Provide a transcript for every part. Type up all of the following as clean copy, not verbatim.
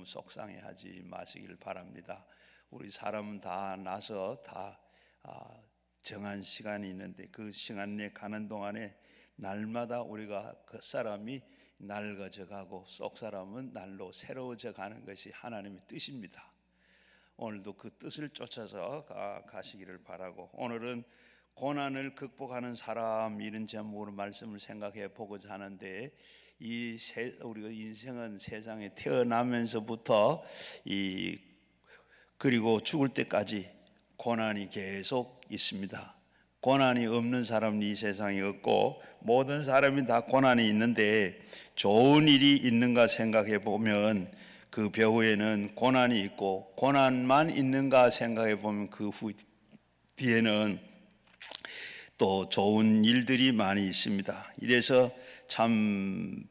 너무 속상해하지 마시길 바랍니다. 우리 사람은 다 나서 다 정한 시간이 있는데 그 시간 내에 가는 동안에 날마다 우리가 그 사람이 낡아져 가고 속 사람은 날로 새로워져 가는 것이 하나님의 뜻입니다. 오늘도 그 뜻을 쫓아서 가시기를 바라고, 오늘은 고난을 극복하는 사람 이런 제목으로 말씀을 생각해 보고자 하는데, 우리가 인생은 세상에 태어나면서부터 그리고 죽을 때까지 고난이 계속 있습니다. 고난이 없는 사람은 이 세상에 없고 모든 사람이 다 고난이 있는데, 좋은 일이 있는가 생각해 보면 그 배후에는 고난이 있고, 고난만 있는가 생각해 보면 그 뒤에는 또 좋은 일들이 많이 있습니다. 이래서 참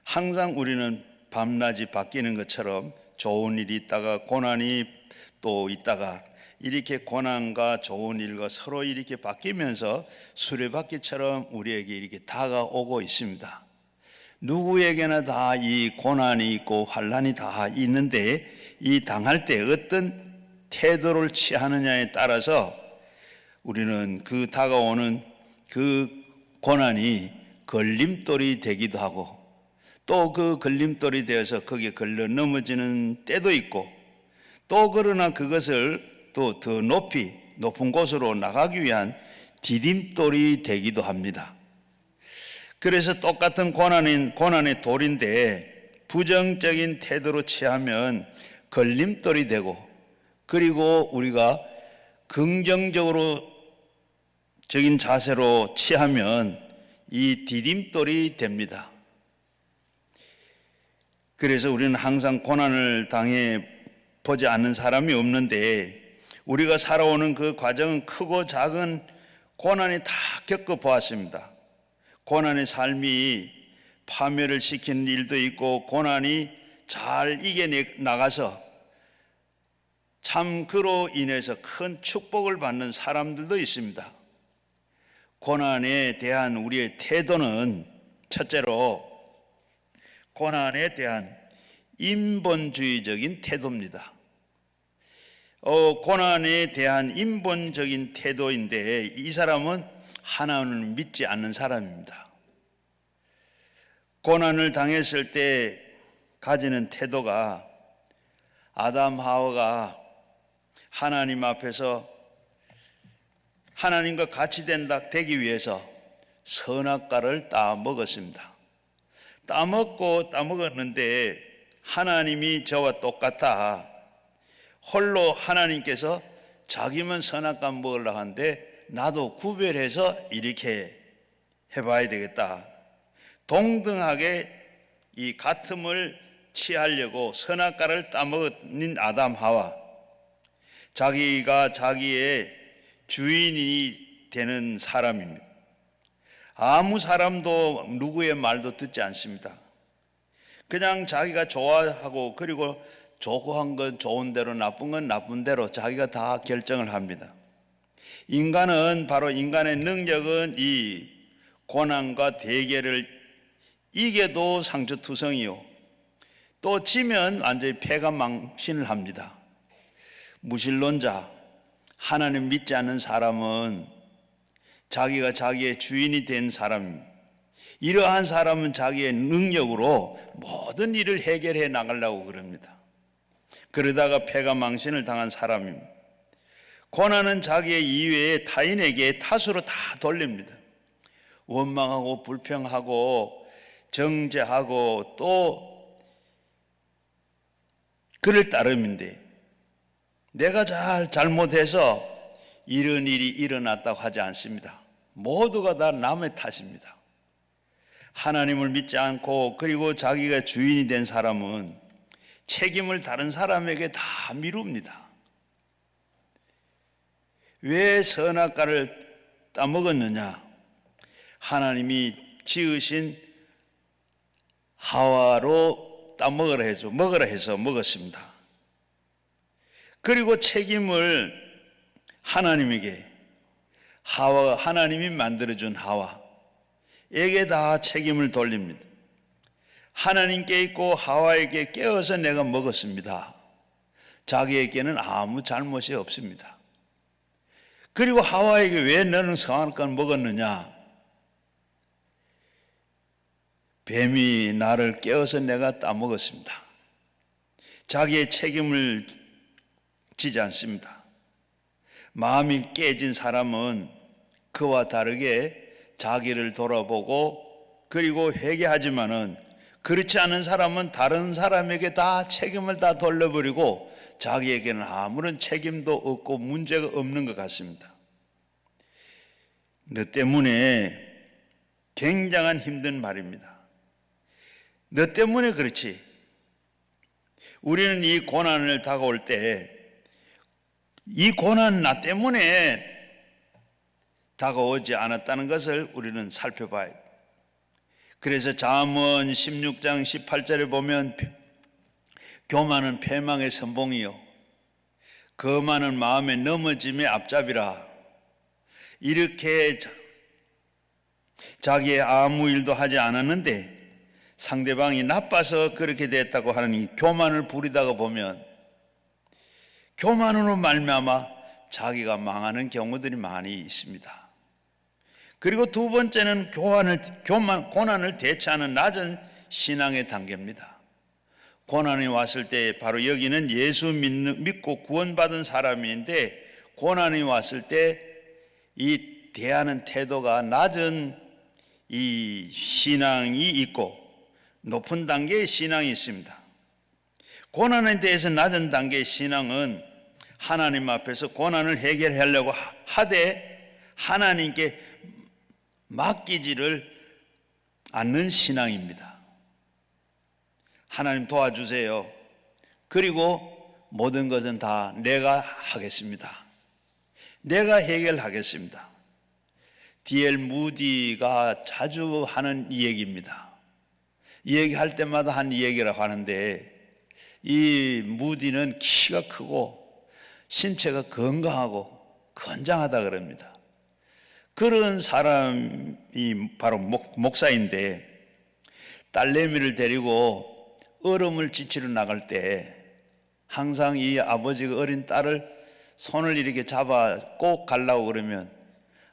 항상 우리는 밤낮이 바뀌는 것처럼 좋은 일이 있다가 고난이 또 있다가, 이렇게 고난과 좋은 일과 서로 이렇게 바뀌면서 수레바퀴처럼 우리에게 이렇게 다가오고 있습니다. 누구에게나 다 이 고난이 있고 환난이 다 있는데, 이 당할 때 어떤 태도를 취하느냐에 따라서 우리는 그 다가오는 그 고난이 걸림돌이 되기도 하고, 또 그 걸림돌이 되어서 거기에 걸려 넘어지는 때도 있고, 또 그러나 그것을 또 더 높은 곳으로 나가기 위한 디딤돌이 되기도 합니다. 그래서 똑같은 고난의 돌인데 부정적인 태도로 취하면 걸림돌이 되고, 그리고 우리가 긍정적으로 적인 자세로 취하면 이 디딤돌이 됩니다. 그래서 우리는 항상 고난을 당해 보지 않는 사람이 없는데, 우리가 살아오는 그 과정은 크고 작은 고난이 다 겪어보았습니다. 고난의 삶이 파멸을 시키는 일도 있고, 고난이 잘 이겨나가서 참 그로 인해서 큰 축복을 받는 사람들도 있습니다. 고난에 대한 우리의 태도는 첫째로 고난에 대한 인본주의적인 태도입니다. 고난에 대한 인본적인 태도인데, 이 사람은 하나님을 믿지 않는 사람입니다. 고난을 당했을 때 가지는 태도가, 아담 하와가 하나님 앞에서 하나님과 같이 되기 위해서 선악과를 따먹었습니다. 따먹었는데 하나님이 저와 똑같아, 홀로 하나님께서 자기만 선악과 먹으려고 하는데 나도 구별해서 이렇게 해봐야 되겠다, 동등하게 이 같음을 취하려고 선악과를 따먹은 아담 하와, 자기가 자기의 주인이 되는 사람입니다. 아무 사람도 누구의 말도 듣지 않습니다. 그냥 자기가 좋아하고, 그리고 좋고한 건 좋은 대로, 나쁜 건 나쁜 대로 자기가 다 결정을 합니다. 인간은, 바로 인간의 능력은 이 고난과 대결을 이겨도 상처투성이요, 또 지면 완전히 패가망신을 합니다. 무신론자, 하나님 믿지 않는 사람은 자기가 자기의 주인이 된 사람입니다. 이러한 사람은 자기의 능력으로 모든 일을 해결해 나가려고 그럽니다. 그러다가 패가망신을 당한 사람입니다. 고난은 자기의 이외에 타인에게 탓으로 다 돌립니다. 원망하고 불평하고 정죄하고 또 그를 따름인데, 내가 잘못해서 이런 일이 일어났다고 하지 않습니다. 모두가 다 남의 탓입니다. 하나님을 믿지 않고, 그리고 자기가 주인이 된 사람은 책임을 다른 사람에게 다 미룹니다. 왜 선악과를 따먹었느냐? 하나님이 지으신 하와로 따먹으라 해서 먹었습니다. 그리고 책임을 하나님에게, 하나님이 만들어준 하와에게 다 책임을 돌립니다. 하나님께 있고 하와에게 깨어서 내가 먹었습니다. 자기에게는 아무 잘못이 없습니다. 그리고 하와에게 왜 너는 선악과를 먹었느냐? 뱀이 나를 깨어서 내가 따먹었습니다. 자기의 책임을 지지 않습니다. 마음이 깨진 사람은 그와 다르게 자기를 돌아보고 그리고 회개하지만은, 그렇지 않은 사람은 다른 사람에게 다 책임을 다 돌려버리고 자기에게는 아무런 책임도 없고 문제가 없는 것 같습니다. 너 때문에 굉장한 힘든 말입니다. 너 때문에 그렇지. 우리는 이 고난을 다가올 때 이 고난 나 때문에 다가오지 않았다는 것을 우리는 살펴봐야 돼요. 그래서 잠언 16장 18절에 보면 교만은 패망의 선봉이요 거만은 마음의 넘어짐의 앞잡이라. 이렇게 자기의 아무 일도 하지 않았는데 상대방이 나빠서 그렇게 됐다고 하는 이 교만을 부리다가 보면 교만으로 말미암아 자기가 망하는 경우들이 많이 있습니다. 그리고 두 번째는 고난을 대처하는 낮은 신앙의 단계입니다. 고난이 왔을 때 바로 여기는 예수 믿고 구원받은 사람인데 고난이 왔을 때 이 대하는 태도가 낮은 이 신앙이 있고 높은 단계의 신앙이 있습니다. 고난에 대해서 낮은 단계의 신앙은 하나님 앞에서 고난을 해결하려고 하되 하나님께 맡기지를 않는 신앙입니다. 하나님 도와주세요. 그리고 모든 것은 다 내가 하겠습니다. 내가 해결하겠습니다. D.L. 무디가 자주 하는 이 얘기입니다. 이 얘기할 때마다 한 얘기라고 하는데, 이 무디는 키가 크고 신체가 건강하고 건장하다 그럽니다. 그런 사람이 바로 목사인데 딸내미를 데리고 얼음을 지치러 나갈 때 항상 이 아버지가 어린 딸을 손을 이렇게 잡아 꼭 가려고 그러면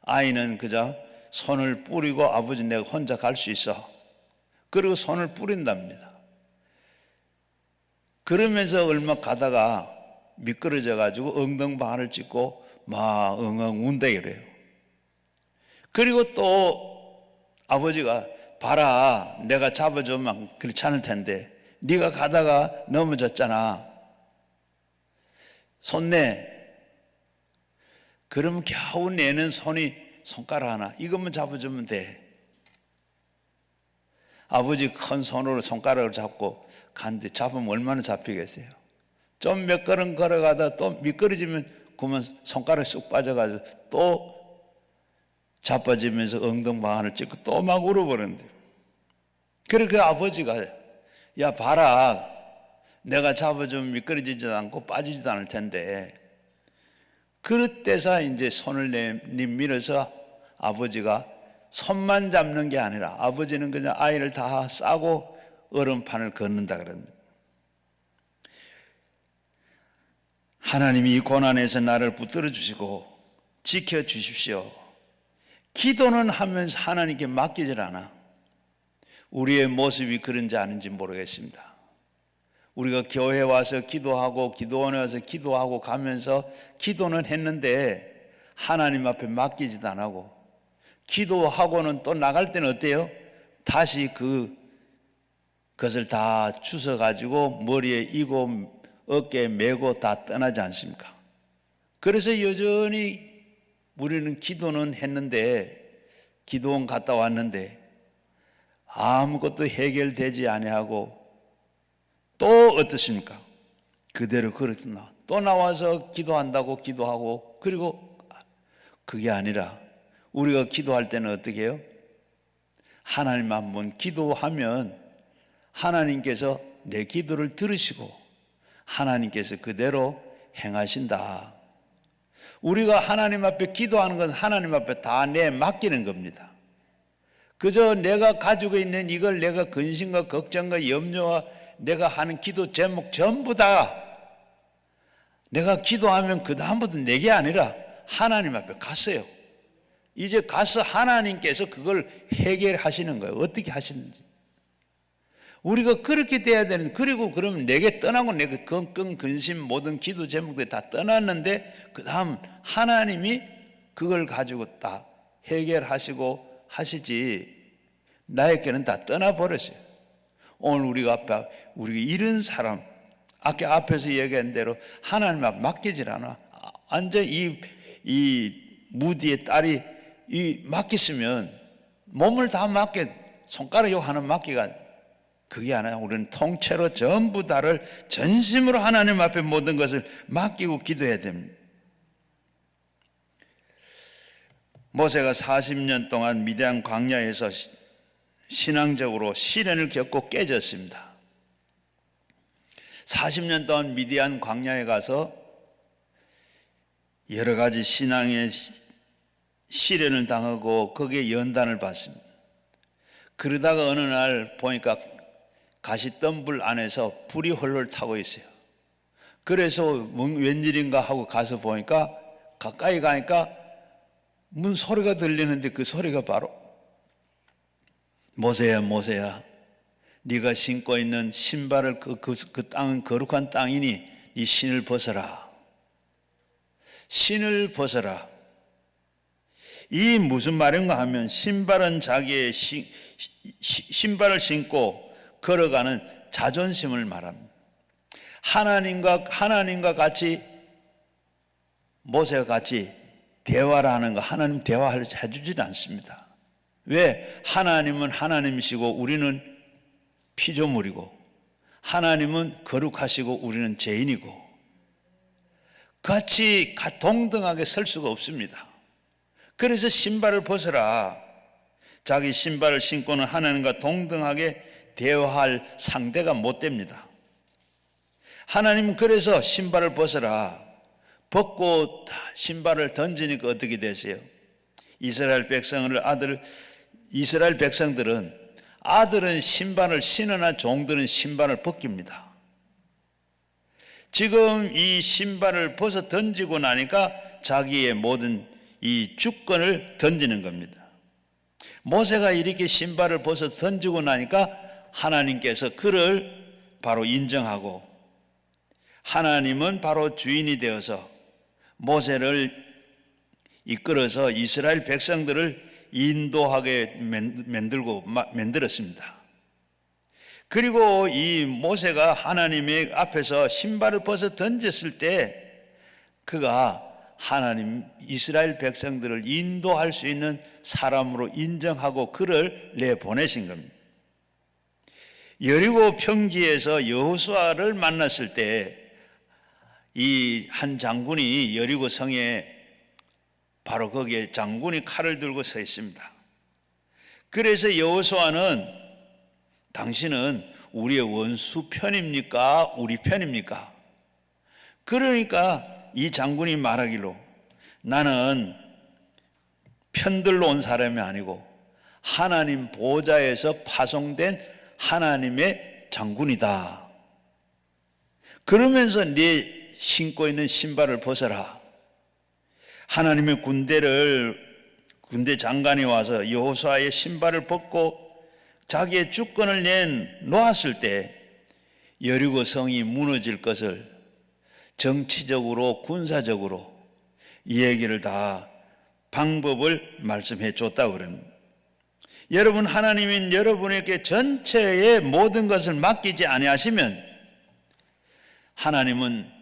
아이는 그저 손을 뿌리고 아버지 내가 혼자 갈 수 있어. 그리고 손을 뿌린답니다. 그러면서 얼마 가다가 미끄러져 가지고 엉덩방아를 찍고 막 엉엉 운다 그래요. 그리고 또 아버지가 봐라 내가 잡아주면 그렇지 않을 텐데 네가 가다가 넘어졌잖아. 손 내. 그러면 겨우 내는 손가락 하나 이것만 잡아주면 돼. 아버지 큰 손으로 손가락을 잡고 간데 잡으면 얼마나 잡히겠어요. 좀 몇 걸음 걸어가다 또 미끄러지면 그러면 손가락이 쑥 빠져가지고 또 자빠지면서 엉덩방아를 찍고 또 막 울어버렸는데, 그렇게 아버지가 야 봐라 내가 잡아주면 미끄러지지도 않고 빠지지도 않을 텐데, 그때서 이제 손을 내밀어서 아버지가 손만 잡는 게 아니라 아버지는 그냥 아이를 다 싸고 얼음판을 걷는다 그럽니다. 하나님이 이 고난에서 나를 붙들어 주시고 지켜 주십시오. 기도는 하면서 하나님께 맡기질 않아. 우리의 모습이 그런지 아닌지 모르겠습니다. 우리가 교회에 와서 기도하고 기도원에 와서 기도하고 가면서 기도는 했는데 하나님 앞에 맡기지도 안 하고, 기도하고는 또 나갈 때는 어때요? 다시 그것을 다 주워가지고 머리에 이고 어깨에 메고 다 떠나지 않습니까? 그래서 여전히 우리는 기도는 했는데, 기도원 갔다 왔는데 아무것도 해결되지 아니하고 또 어떻습니까? 그대로 그렇구나. 또 나와서 기도한다고 기도하고, 그리고 그게 아니라 우리가 기도할 때는 어떻게 해요? 하나님 한번 기도하면 하나님께서 내 기도를 들으시고 하나님께서 그대로 행하신다. 우리가 하나님 앞에 기도하는 것은 하나님 앞에 다 맡기는 겁니다. 그저 내가 가지고 있는 이걸 내가 근심과 걱정과 염려와 내가 하는 기도 제목 전부 다 내가 기도하면 그 다음부터 내게 아니라 하나님 앞에 갔어요. 이제 가서 하나님께서 그걸 해결하시는 거예요. 어떻게 하시는지. 우리가 그렇게 돼야 되는데, 그리고 그러면 내게 떠나고 내가 걱정, 근심, 모든 기도 제목들이 다 떠났는데 그 다음 하나님이 그걸 가지고 다 해결하시고 하시지 나에게는 다 떠나버렸어요. 오늘 우리가 이런 사람, 아까 앞에서 얘기한 대로 하나님 앞 맡기질 않아. 완전 이 무디의 딸이 맡겼으면 몸을 다 맡겨, 손가락 요 하나 맡기가 그게 아니라 우리는 통째로 전부 다를 전심으로 하나님 앞에 모든 것을 맡기고 기도해야 됩니다. 모세가 40년 동안 미디안 광야에서 신앙적으로 시련을 겪고 깨졌습니다. 40년 동안 미디안 광야에 가서 여러 가지 신앙의 시련을 당하고 거기에 연단을 받습니다. 그러다가 어느 날 보니까 가시덤불 안에서 불이 헐헐 타고 있어요. 그래서 웬일인가 하고 가서 보니까 가까이 가니까 문 소리가 들리는데 그 소리가 바로 모세야 모세야 네가 신고 있는 신발을 그 땅은 거룩한 땅이니 네 신을 벗어라. 신을 벗어라. 이 무슨 말인가 하면 신발은 자기의 신발을 신고 걸어가는 자존심을 말합니다. 하나님과 같이 모세와 같이 대화를 하는 거 하나님 대화를 해주질 않습니다. 왜? 하나님은 하나님이시고 우리는 피조물이고 하나님은 거룩하시고 우리는 죄인이고 같이 동등하게 설 수가 없습니다. 그래서 신발을 벗어라. 자기 신발을 신고는 하나님과 동등하게 대화할 상대가 못 됩니다. 하나님은 그래서 신발을 벗어라. 벗고 신발을 던지니까 어떻게 되세요? 이스라엘 백성들은 아들은 신발을 신으나 종들은 신발을 벗깁니다. 지금 이 신발을 벗어 던지고 나니까 자기의 모든 이 주권을 던지는 겁니다. 모세가 이렇게 신발을 벗어 던지고 나니까 하나님께서 그를 바로 인정하고 하나님은 바로 주인이 되어서 모세를 이끌어서 이스라엘 백성들을 인도하게 만들었습니다. 그리고 이 모세가 하나님의 앞에서 신발을 벗어 던졌을 때 그가 하나님 이스라엘 백성들을 인도할 수 있는 사람으로 인정하고 그를 내보내신 겁니다. 여리고 평지에서 여호수아를 만났을 때 이 한 장군이 여리고 성에 바로 거기에 장군이 칼을 들고 서 있습니다. 그래서 여호수아는 당신은 우리의 원수 편입니까? 우리 편입니까? 그러니까 이 장군이 말하기로 나는 편들러 온 사람이 아니고 하나님 보좌에서 파송된 하나님의 장군이다. 그러면서 네 신고 있는 신발을 벗어라. 하나님의 군대 장관이 와서 여호수아의 신발을 벗고 자기의 주권을 내놓았을 때 여리고 성이 무너질 것을 정치적으로 군사적으로 이 얘기를 다 방법을 말씀해 줬다고 그럽니다. 여러분 하나님은 여러분에게 전체의 모든 것을 맡기지 아니하시면 하나님은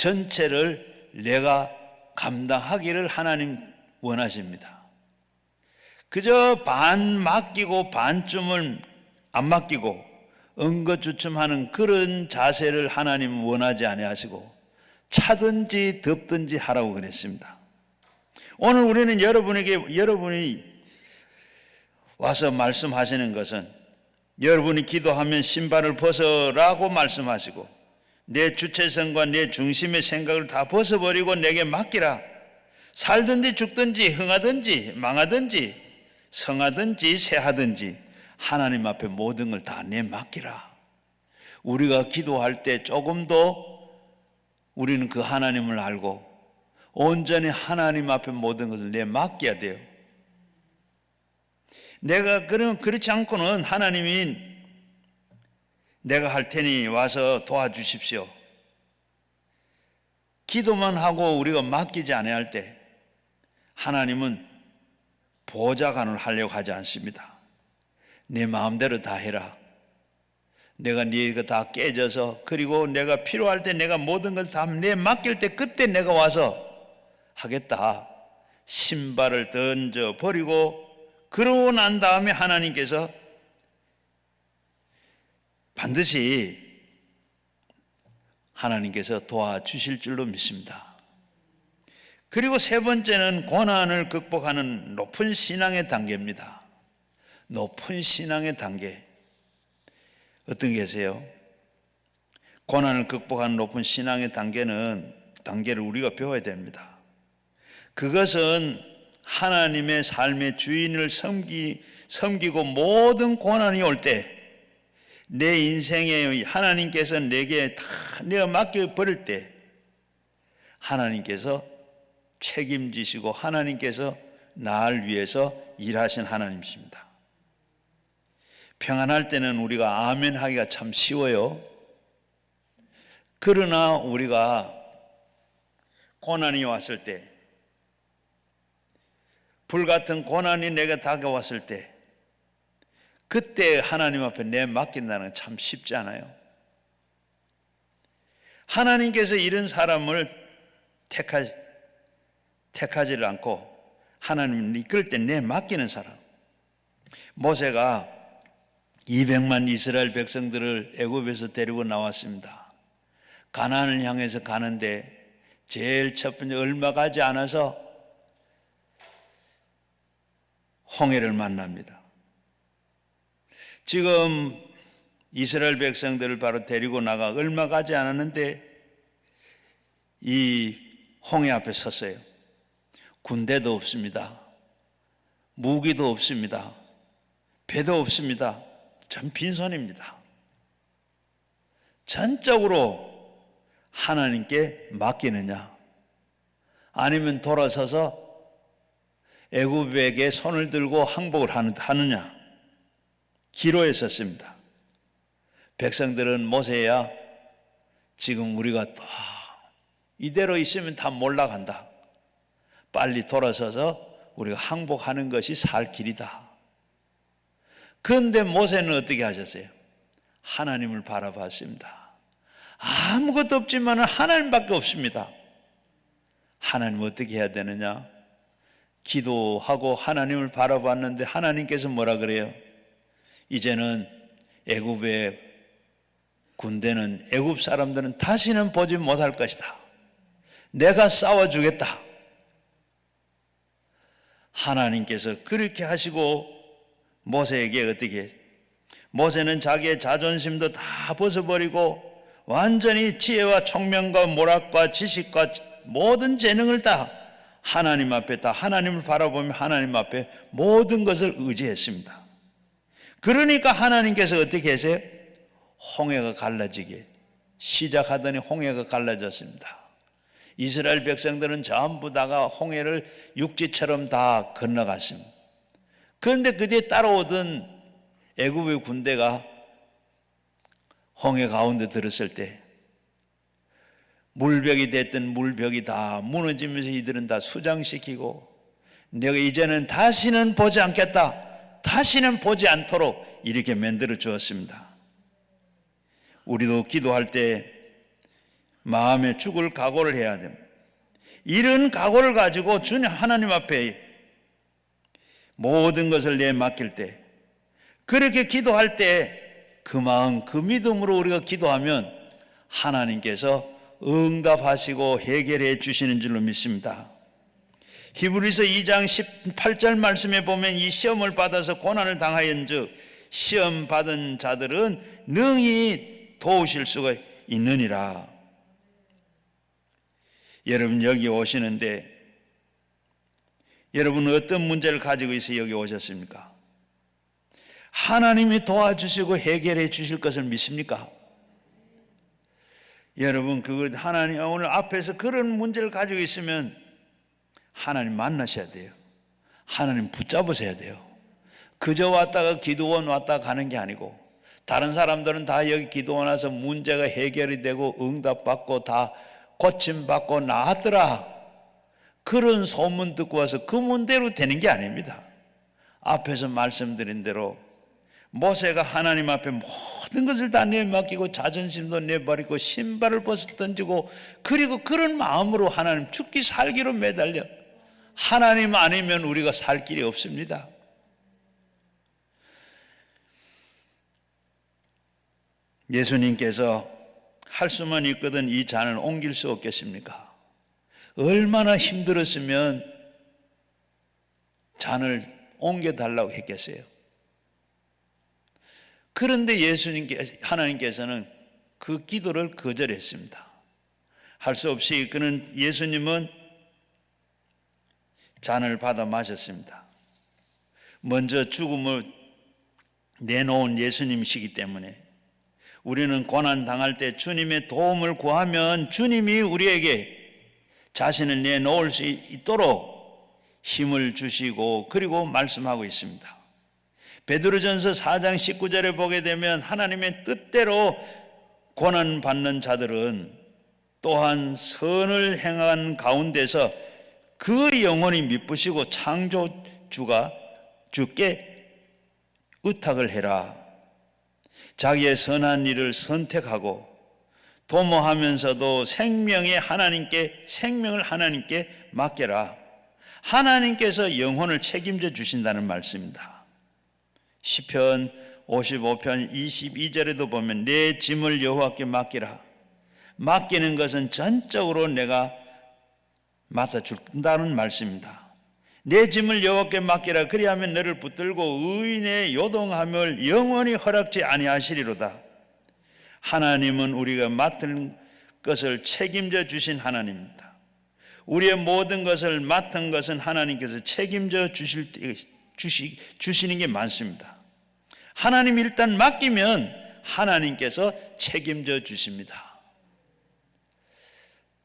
전체를 내가 감당하기를 하나님 원하십니다. 그저 반 맡기고 반쯤을 안 맡기고 엉거주춤하는 그런 자세를 하나님 원하지 아니하시고 차든지 덥든지 하라고 그랬습니다. 오늘 우리는 여러분이 와서 말씀하시는 것은 여러분이 기도하면 신발을 벗어라고 말씀하시고 내 주체성과 내 중심의 생각을 다 벗어버리고 내게 맡기라. 살든지 죽든지 흥하든지 망하든지 성하든지 세하든지 하나님 앞에 모든 걸 다 내맡기라. 우리가 기도할 때 조금 더 우리는 그 하나님을 알고 온전히 하나님 앞에 모든 것을 내맡겨야 돼요. 내가 그렇지 않고는 하나님이 내가 할 테니 와서 도와주십시오. 기도만 하고 우리가 맡기지 않아야 할 때 하나님은 보좌관을 하려고 하지 않습니다. 내 마음대로 다 해라. 내가 네가 다 깨져서 그리고 내가 필요할 때 내가 모든 걸 다 내 맡길 때 그때 내가 와서 하겠다. 신발을 던져 버리고 그러고 난 다음에 하나님께서 반드시 하나님께서 도와주실 줄로 믿습니다. 그리고 세 번째는 고난을 극복하는 높은 신앙의 단계입니다. 높은 신앙의 단계. 어떤 게 계세요? 고난을 극복하는 높은 신앙의 단계를 우리가 배워야 됩니다. 그것은 하나님의 삶의 주인을 섬기고 모든 고난이 올 때 내 인생에 하나님께서 내게 다 내가 맡겨버릴 때 하나님께서 책임지시고 하나님께서 나를 위해서 일하신 하나님이십니다. 평안할 때는 우리가 아멘 하기가 참 쉬워요. 그러나 우리가 고난이 왔을 때, 불같은 고난이 내게 다가왔을 때 그때 하나님 앞에 내 맡긴다는 건 참 쉽지 않아요. 하나님께서 이런 사람을 택하지를 않고 하나님을 이끌 때 내 맡기는 사람. 모세가 200만 이스라엘 백성들을 애굽에서 데리고 나왔습니다. 가나안을 향해서 가는데 제일 첫 번째 얼마 가지 않아서 홍해를 만납니다. 지금 이스라엘 백성들을 바로 데리고 나가 얼마 가지 않았는데 이 홍해 앞에 섰어요. 군대도 없습니다. 무기도 없습니다. 배도 없습니다. 참 빈손입니다. 전적으로 하나님께 맡기느냐 아니면 돌아서서 애굽에게 손을 들고 항복을 하느냐 기로에 섰습니다. 백성들은 모세야 지금 우리가 이대로 있으면 다 몰락한다. 빨리 돌아서서 우리가 항복하는 것이 살 길이다. 그런데 모세는 어떻게 하셨어요? 하나님을 바라봤습니다. 아무것도 없지만 하나님밖에 없습니다. 하나님 어떻게 해야 되느냐? 기도하고 하나님을 바라봤는데 하나님께서 뭐라 그래요? 이제는 애굽의 군대는 애굽 사람들은 다시는 보지 못할 것이다. 내가 싸워주겠다. 하나님께서 그렇게 하시고 모세에게 어떻게 해요? 모세는 자기의 자존심도 다 벗어버리고 완전히 지혜와 총명과 모략과 지식과 모든 재능을 다 하나님 앞에 다 하나님을 바라보며 하나님 앞에 모든 것을 의지했습니다. 그러니까 하나님께서 어떻게 하세요? 홍해가 갈라지게 시작하더니 홍해가 갈라졌습니다. 이스라엘 백성들은 전부 다가 홍해를 육지처럼 다 건너갔습니다. 그런데 그 뒤에 따라오던 애굽의 군대가 홍해 가운데 들었을 때 물벽이 됐던 물벽이 다 무너지면서 이들은 다 수장시키고 내가 이제는 다시는 보지 않겠다. 다시는 보지 않도록 이렇게 만들어 주었습니다. 우리도 기도할 때 마음에 죽을 각오를 해야 됩니다. 이런 각오를 가지고 주님 하나님 앞에 모든 것을 내맡길 때 그렇게 기도할 때 그 마음 그 믿음으로 우리가 기도하면 하나님께서 응답하시고 해결해 주시는 줄로 믿습니다. 히브리서 2장 18절 말씀에 보면 이 시험을 받아서 고난을 당하였은즉 시험 받은 자들은 능히 도우실 수가 있느니라. 여러분 여기 오시는데 여러분은 어떤 문제를 가지고 있어 여기 오셨습니까? 하나님이 도와주시고 해결해 주실 것을 믿습니까? 여러분, 하나님 오늘 앞에서 그런 문제를 가지고 있으면 하나님 만나셔야 돼요. 하나님 붙잡으셔야 돼요. 그저 왔다가 기도원 왔다가 가는 게 아니고, 다른 사람들은 다 여기 기도원 와서 문제가 해결이 되고 응답받고 다 고침받고 나았더라, 그런 소문 듣고 와서 그 문제로 되는 게 아닙니다. 앞에서 말씀드린 대로 모세가 하나님 앞에 모든 것을 다 내맡기고 자존심도 내버리고 신발을 벗어 던지고, 그리고 그런 마음으로 하나님 죽기 살기로 매달려, 하나님 아니면 우리가 살 길이 없습니다. 예수님께서 할 수만 있거든 이 잔을 옮길 수 없겠습니까? 얼마나 힘들었으면 잔을 옮겨달라고 했겠어요. 그런데 하나님께서는 그 기도를 거절했습니다. 할 수 없이 예수님은 잔을 받아 마셨습니다. 먼저 죽음을 내놓은 예수님이시기 때문에 우리는 고난 당할 때 주님의 도움을 구하면 주님이 우리에게 자신을 내놓을 수 있도록 힘을 주시고, 그리고 말씀하고 있습니다. 베드로전서 4장 19절에 보게 되면 하나님의 뜻대로 고난받는 자들은 또한 선을 행한 가운데서 그 영혼이 미쁘시고 창조주가 주께 의탁을 해라. 자기의 선한 일을 선택하고 도모하면서도 생명을 하나님께 맡겨라. 하나님께서 영혼을 책임져 주신다는 말씀입니다. 시편 55편 22절에도 보면 내 짐을 여호와께 맡기라. 맡기는 것은 전적으로 내가 맡아준다는 말씀입니다. 내 짐을 여호와께 맡기라. 그리하면 너를 붙들고 의인의 요동함을 영원히 허락지 아니하시리로다. 하나님은 우리가 맡은 것을 책임져 주신 하나님입니다. 우리의 모든 것을 맡은 것은 하나님께서 책임져 주시는 게 많습니다. 하나님 일단 맡기면 하나님께서 책임져 주십니다.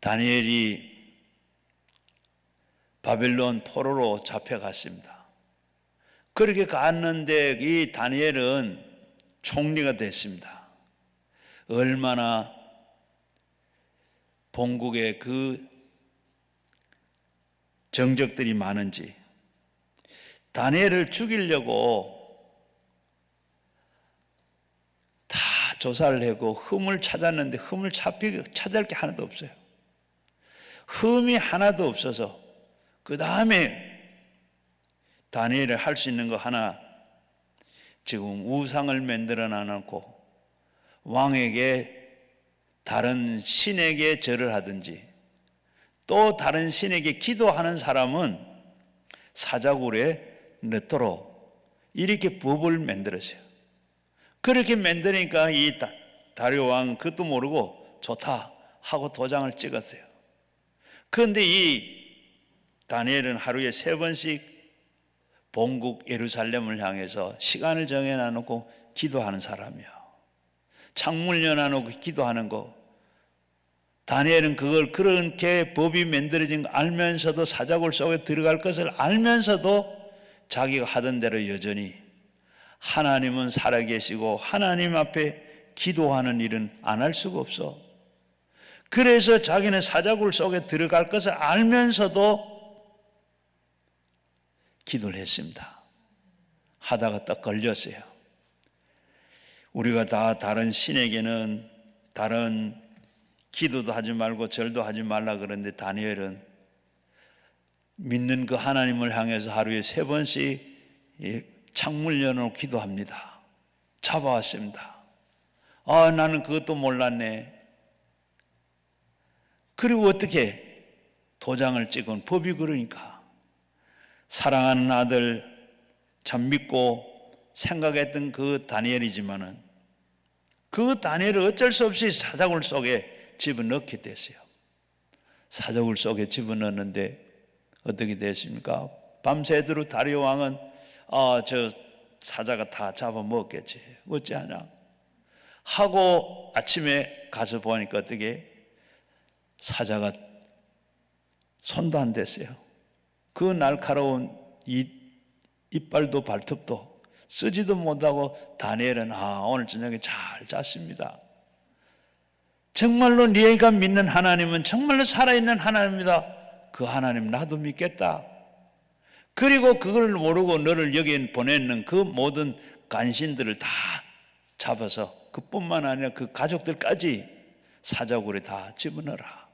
다니엘이 바벨론 포로로 잡혀갔습니다. 그렇게 갔는데 이 다니엘은 총리가 됐습니다. 얼마나 본국에 그 정적들이 많은지. 다니엘을 죽이려고 다 조사를 하고 흠을 찾았는데 찾을 게 하나도 없어요. 흠이 하나도 없어서 그 다음에 다니엘을 할 수 있는 거 하나, 지금 우상을 만들어 놔놓고 왕에게 다른 신에게 절을 하든지 또 다른 신에게 기도하는 사람은 사자굴에 넣도록 이렇게 법을 만들었어요. 그렇게 만드니까 이 다리오 왕 그것도 모르고 좋다 하고 도장을 찍었어요. 그런데 이 다니엘은 하루에 3번씩 본국 예루살렘을 향해서 시간을 정해놔놓고 기도하는 사람이야. 창문을 열어놓고 기도하는 거. 다니엘은 그걸 그렇게 법이 만들어진 거 알면서도, 사자굴 속에 들어갈 것을 알면서도 자기가 하던 대로 여전히 하나님은 살아계시고 하나님 앞에 기도하는 일은 안 할 수가 없어. 그래서 자기는 사자굴 속에 들어갈 것을 알면서도 기도를 했습니다. 하다가 딱 걸렸어요. 우리가 다 다른 신에게는 다른 기도도 하지 말고 절도 하지 말라 그러는데 다니엘은 믿는 그 하나님을 향해서 하루에 3번씩 창문을 열어놓고 기도합니다. 잡아왔습니다. 아, 나는 그것도 몰랐네. 그리고 어떻게 도장을 찍은 법이 그러니까 사랑하는 아들 참 믿고 생각했던 그 다니엘이지만은 그 다니엘을 어쩔 수 없이 사자굴 속에 집어넣게 됐어요. 사자굴 속에 집어넣는데 어떻게 됐습니까? 밤새도록 다리오 왕은 저 사자가 다 잡아먹었겠지. 어찌하냐 하고 아침에 가서 보니까 어떻게 사자가 손도 안 댔어요. 그 날카로운 이빨도 발톱도 쓰지도 못하고 다니엘은 오늘 저녁에 잘 잤습니다. 정말로 네가 믿는 하나님은 정말로 살아있는 하나님이다. 그 하나님 나도 믿겠다. 그리고 그걸 모르고 너를 여기에 보내는 그 모든 간신들을 다 잡아서 그뿐만 아니라 그 가족들까지 사자굴에 다 집어넣어라.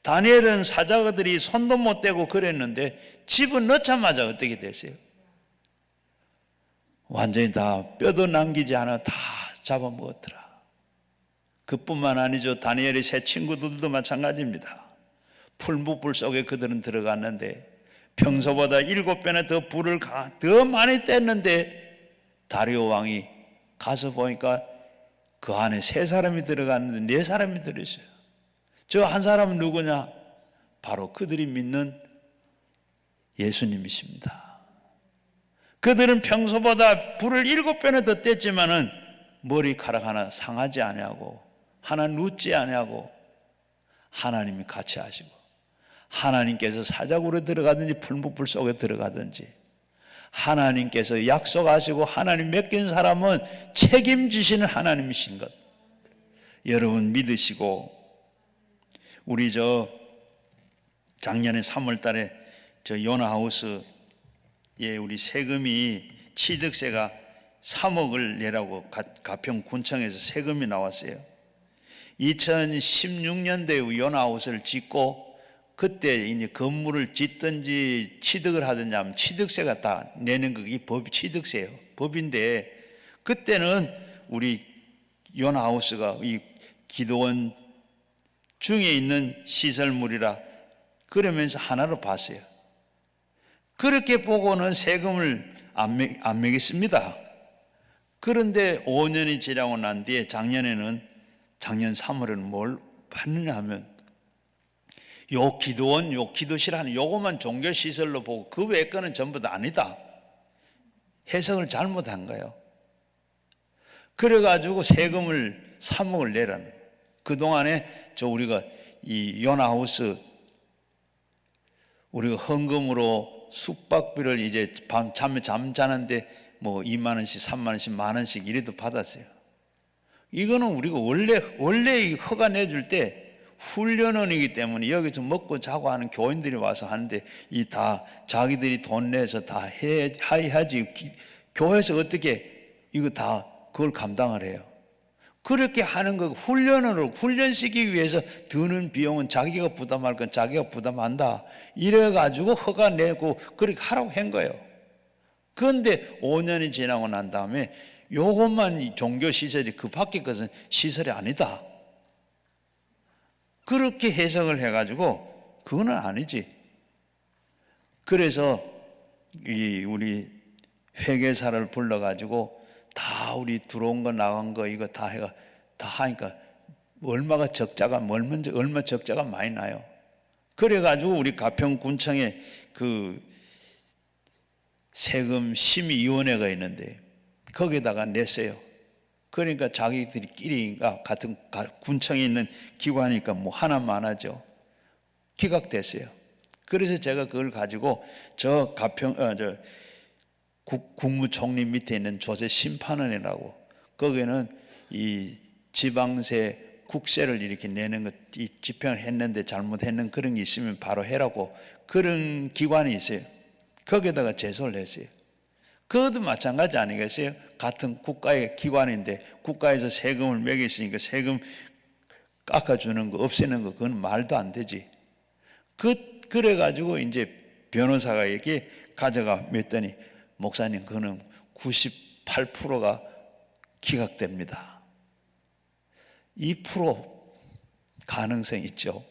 다니엘은 사자들이 손도 못 대고 그랬는데 집어넣자마자 어떻게 됐어요? 완전히 다 뼈도 남기지 않아 다 잡아먹었더라. 그뿐만 아니죠. 다니엘의 세 친구들도 마찬가지입니다. 풀무불 속에 그들은 들어갔는데 평소보다 7배나 더 불을 더 많이 뗐는데 다리오 왕이 가서 보니까 그 안에 3사람이 들어갔는데 4사람이 들어있어요. 저 한 사람은 누구냐? 바로 그들이 믿는 예수님이십니다. 그들은 평소보다 불을 7배나 더 뗐지만은 머리카락 하나 상하지 아니하고 하나 눕지 아니하고 하나님이 같이 하시고 하나님께서 사자굴에 들어가든지 풀무불 속에 들어가든지 하나님께서 약속하시고 하나님 맡긴 사람은 책임지시는 하나님이신 것 여러분 믿으시고 우리 작년에 3월 달에 요나하우스에 우리 세금이 취득세가 3억을 내라고 가평군청에서 세금이 나왔어요. 2016년도에 요나하우스를 짓고 그때 이제 건물을 짓든지 취득을 하든지 하면 취득세가 다 내는 게 법이 취득세예요. 법인데 그때는 우리 요나하우스가 이 기도원 중에 있는 시설물이라 그러면서 하나로 봤어요. 그렇게 보고는 세금을 안 매겼습니다. 그런데 5년이 지나고 난 뒤에 작년 3월에는 뭘 봤느냐 하면 요 기도원, 요 기도실 하는 요것만 종교시설로 보고 그 외의 거는 전부 다 아니다. 해석을 잘못한 거예요. 그래가지고 세금을 3억을 내라는 거예요. 그동안에 우리가 이 요나하우스 우리가 헌금으로 숙박비를 이제 잠 자는데 뭐 2만 원씩 3만 원씩 만 원씩 이래도 받았어요. 이거는 우리가 원래 허가 내줄 때 훈련원이기 때문에 여기서 먹고 자고 하는 교인들이 와서 하는데 이 다 자기들이 돈 내서 다 해야지 교회에서 어떻게 이거 다 그걸 감당을 해요. 그렇게 하는 거 훈련으로 훈련시키기 위해서 드는 비용은 자기가 부담할 건 자기가 부담한다. 이래가지고 허가 내고 그렇게 하라고 한 거예요. 그런데 5년이 지나고 난 다음에 요것만 종교시설이 그 밖에 것은 시설이 아니다. 그렇게 해석을 해가지고 그거는 아니지. 그래서 우리 회계사를 불러가지고 다 우리 들어온 거 나간 거 이거 다 하니까 얼마 적자가 많이 나요. 그래가지고 우리 가평군청에 그 세금 심의위원회가 있는데 거기다가 냈어요. 그러니까 자기들끼리가 같은 군청에 있는 기관이니까 뭐 하나만 하죠. 기각됐어요. 그래서 제가 그걸 가지고 국무총리 밑에 있는 조세 심판원이라고 거기는 이 지방세 국세를 이렇게 내는 것 집행을 했는데 잘못했는 그런 게 있으면 바로 해라고 그런 기관이 있어요. 거기다가 제소를 했어요. 그것도 마찬가지 아니겠어요? 같은 국가의 기관인데 국가에서 세금을 매겼으니까 세금 깎아주는 거 없애는 거 그건 말도 안 되지. 그래가지고 이제 변호사가 이렇게 가져가 맸더니 목사님 그거는 98%가 기각됩니다. 2% 가능성이 있죠.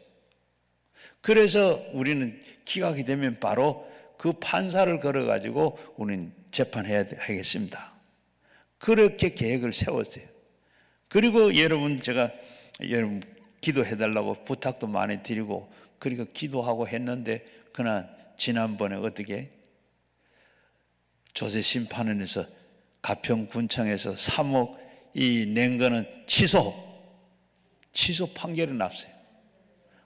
그래서 우리는 기각이 되면 바로 그 판사를 걸어가지고 우리는 재판해야 하겠습니다. 그렇게 계획을 세웠어요. 그리고 제가 기도해달라고 부탁도 많이 드리고 그러니까 기도하고 했는데 그날 지난번에 어떻게 조세심판원에서 가평군청에서 3억 낸 거는 취소 판결이 났어요.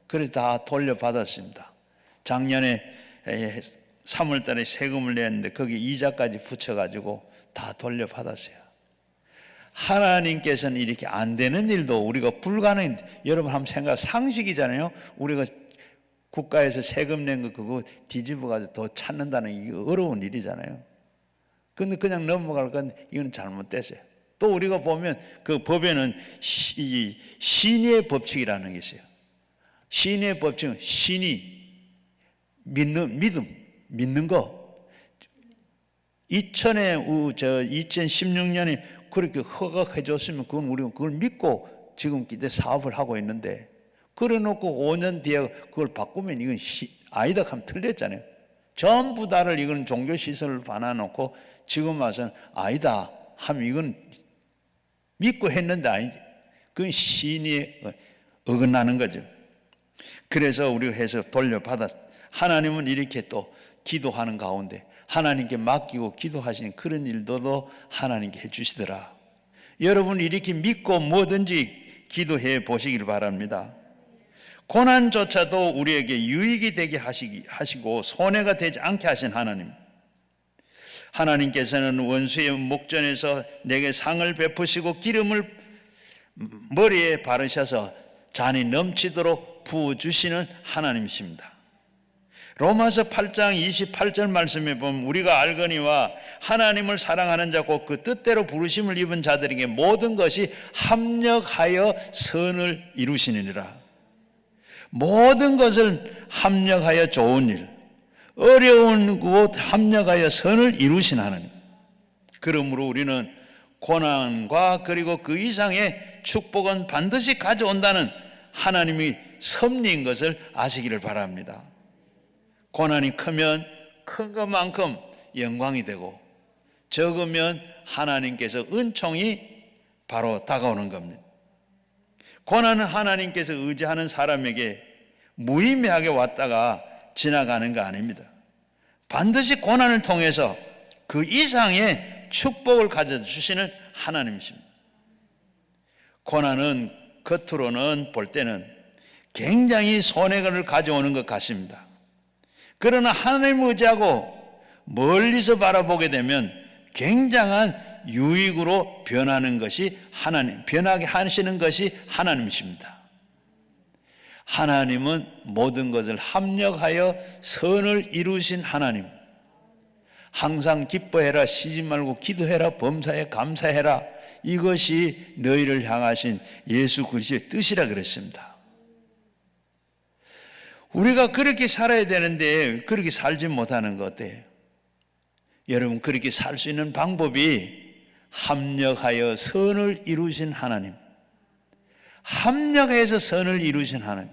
그래서 다 돌려받았습니다. 작년에 3월 달에 세금을 냈는데 거기 이자까지 붙여가지고 다 돌려받았어요. 하나님께서는 이렇게 안 되는 일도 우리가 불가능, 여러분 한번 생각, 상식이잖아요. 우리가 국가에서 세금 낸 거 그거 뒤집어가지고 더 찾는다는 게 어려운 일이잖아요. 근데 그냥 넘어갈 건데 이건 잘못됐어요. 또 우리가 보면 그 법에는 신의 법칙이라는 게 있어요. 신의 법칙은 신이 믿는 거. 2016년에 그렇게 허가해 줬으면 그건 우리가 그걸 믿고 지금 기대 사업을 하고 있는데, 그래 놓고 5년 뒤에 그걸 바꾸면 이건 아니다 하면 틀렸잖아요. 전부 다를 이건 종교시설을 받아놓고 지금 와서는 아니다 하면 이건 믿고 했는데 아니지. 그건 신이 어긋나는 거죠. 그래서 우리가 해서 돌려받았. 하나님은 이렇게 또 기도하는 가운데 하나님께 맡기고 기도하시는 그런 일도 하나님께 해주시더라. 여러분 이렇게 믿고 뭐든지 기도해 보시길 바랍니다. 고난조차도 우리에게 유익이 되게 하시고 손해가 되지 않게 하신 하나님. 하나님께서는 원수의 목전에서 내게 상을 베푸시고 기름을 머리에 바르셔서 잔이 넘치도록 부어주시는 하나님이십니다. 로마서 8장 28절 말씀에 보면 우리가 알거니와 하나님을 사랑하는 자고 그 뜻대로 부르심을 입은 자들에게 모든 것이 합력하여 선을 이루시느니라. 모든 것을 합력하여 좋은 일, 어려운 곳 합력하여 선을 이루신 하나님. 그러므로 우리는 고난과 그리고 그 이상의 축복은 반드시 가져온다는 하나님이 섭리인 것을 아시기를 바랍니다. 고난이 크면 큰 것만큼 영광이 되고 적으면 하나님께서 은총이 바로 다가오는 겁니다. 고난은 하나님께서 의지하는 사람에게 무의미하게 왔다가 지나가는 거 아닙니다. 반드시 고난을 통해서 그 이상의 축복을 가져주시는 하나님이십니다. 고난은 겉으로는 볼 때는 굉장히 손해를 가져오는 것 같습니다. 그러나 하나님을 의지하고 멀리서 바라보게 되면 굉장한 유익으로 변하는 것이 변하게 하시는 것이 하나님이십니다. 하나님은 모든 것을 합력하여 선을 이루신 하나님. 항상 기뻐해라, 쉬지 말고 기도해라, 범사에 감사해라. 이것이 너희를 향하신 예수 그리스도의 뜻이라 그랬습니다. 우리가 그렇게 살아야 되는데 그렇게 살지 못하는 것 어때요? 여러분, 그렇게 살 수 있는 방법이 합력하여 선을 이루신 하나님, 합력해서 선을 이루신 하나님.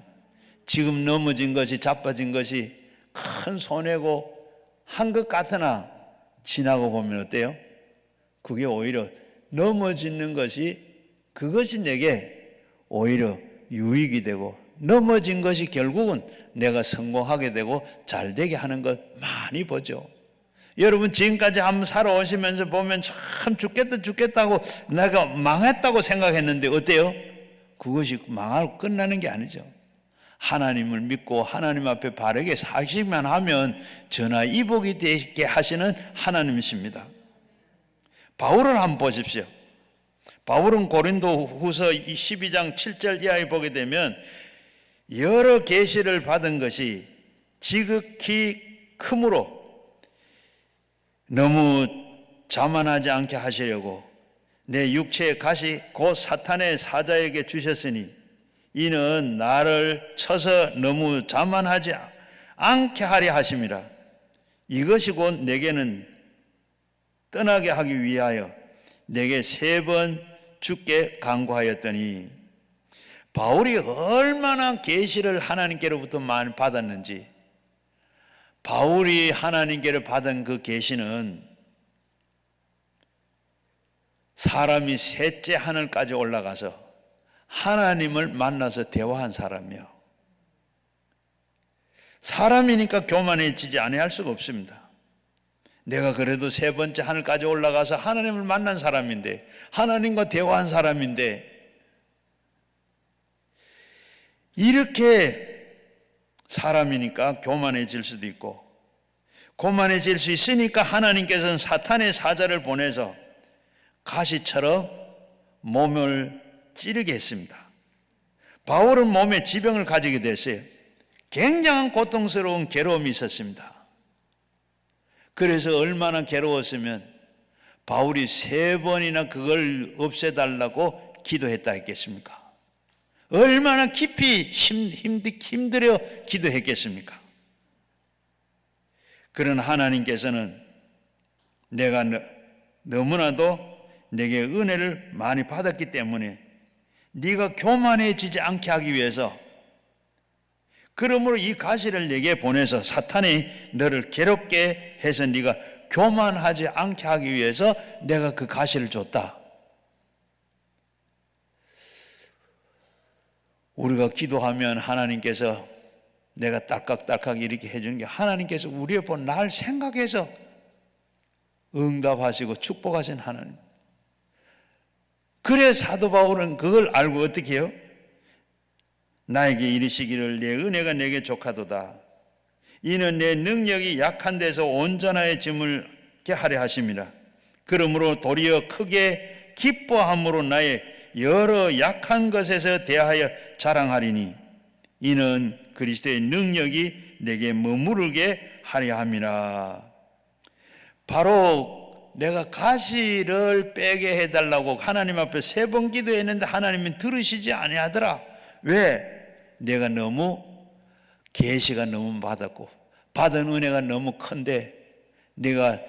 지금 넘어진 것이, 자빠진 것이 큰 손해고 한 것 같으나 지나고 보면 어때요? 그게 오히려 넘어지는 것이, 그것이 내게 오히려 유익이 되고, 넘어진 것이 결국은 내가 성공하게 되고 잘 되게 하는 것 많이 보죠. 여러분 지금까지 한번 살아오시면서 보면 참 죽겠다고 내가 망했다고 생각했는데 어때요? 그것이 망하고 끝나는 게 아니죠. 하나님을 믿고 하나님 앞에 바르게 사시기만 하면 전화위복이 되게 하시는 하나님이십니다. 바울을 한번 보십시오. 바울은 고린도후서 12장 7절 이하에 보게 되면 여러 계시를 받은 것이 지극히 크므로 너무 자만하지 않게 하시려고 내 육체의 가시 곧 사탄의 사자에게 주셨으니 이는 나를 쳐서 너무 자만하지 않게 하려 하심이라. 이것이 곧 내게는 떠나게 하기 위하여 내게 3번 죽게 간구하였더니, 바울이 얼마나 계시를 하나님께로부터 많이 받았는지, 바울이 하나님께로 받은 그 계시는 사람이 셋째 하늘까지 올라가서 하나님을 만나서 대화한 사람이요. 사람이니까 교만해지지 아니할 수가 없습니다. 내가 그래도 세 번째 하늘까지 올라가서 하나님을 만난 사람인데, 하나님과 대화한 사람인데, 이렇게 사람이니까 교만해질 수도 있고, 교만해질 수 있으니까 하나님께서는 사탄의 사자를 보내서 가시처럼 몸을 찌르게 했습니다. 바울은 몸에 지병을 가지게 됐어요. 굉장한 고통스러운 괴로움이 있었습니다. 그래서 얼마나 괴로웠으면 바울이 3번이나 그걸 없애달라고 기도했다 했겠습니까? 얼마나 깊이 힘들어 기도했겠습니까? 그러나 하나님께서는 내가 너무나도 내게 은혜를 많이 받았기 때문에 네가 교만해지지 않게 하기 위해서, 그러므로 이 가시를 내게 보내서 사탄이 너를 괴롭게 해서 네가 교만하지 않게 하기 위해서 내가 그 가시를 줬다. 우리가 기도하면 하나님께서 내가 딸깍딸깍 이렇게 해주는 게, 하나님께서 우리의 본 날 생각해서 응답하시고 축복하신 하나님. 그래 사도 바울은 그걸 알고 어떻게 해요? 나에게 이르시기를 내 은혜가 내게 족하도다. 이는 내 능력이 약한 데서 온전해짐을 하려 하심이라. 그러므로 도리어 크게 기뻐함으로 나의 여러 약한 것에서 대하여 자랑하리니 이는 그리스도의 능력이 내게 머무르게 하려 함이라. 바로 내가 가시를 빼게 해달라고 하나님 앞에 3번 기도했는데 하나님은 들으시지 아니하더라. 왜? 내가 너무 계시가 너무 받았고 받은 은혜가 너무 큰데 내가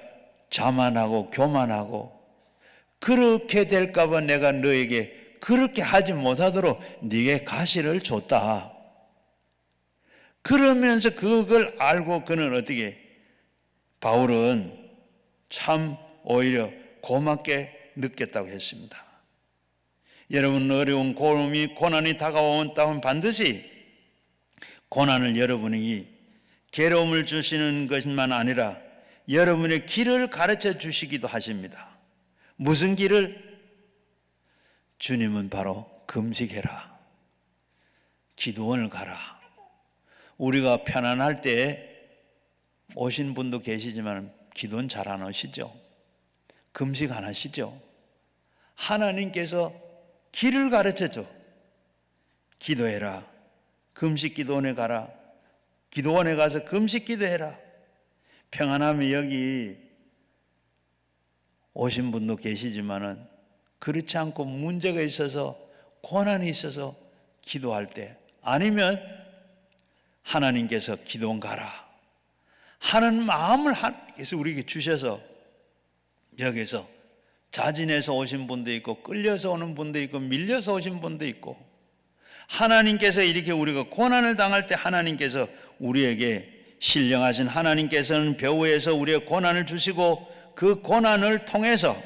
자만하고 교만하고 그렇게 될까 봐 내가 너에게 그렇게 하지 못하도록 네게 가시를 줬다. 그러면서 그걸 알고 그는 어떻게, 바울은 참 오히려 고맙게 느꼈다고 했습니다. 여러분, 어려운 고난이 다가온다면 반드시 고난을 여러분에게 괴로움을 주시는 것만 아니라 여러분의 길을 가르쳐 주시기도 하십니다. 무슨 길을? 주님은 바로 금식해라, 기도원을 가라. 우리가 편안할 때 오신 분도 계시지만 기도는 잘 안 오시죠? 금식 안 하시죠? 하나님께서 길을 가르쳐줘. 기도해라, 금식 기도원에 가라, 기도원에 가서 금식 기도해라. 평안하면 여기 오신 분도 계시지만은 그렇지 않고 문제가 있어서 고난이 있어서 기도할 때, 아니면 하나님께서 기도원 가라 하는 마음을 하나님께서 우리에게 주셔서 여기서 자진해서 오신 분도 있고 끌려서 오는 분도 있고 밀려서 오신 분도 있고, 하나님께서 이렇게 우리가 고난을 당할 때 하나님께서 우리에게 신령하신 하나님께서는 배후에서 우리의 고난을 주시고 그 고난을 통해서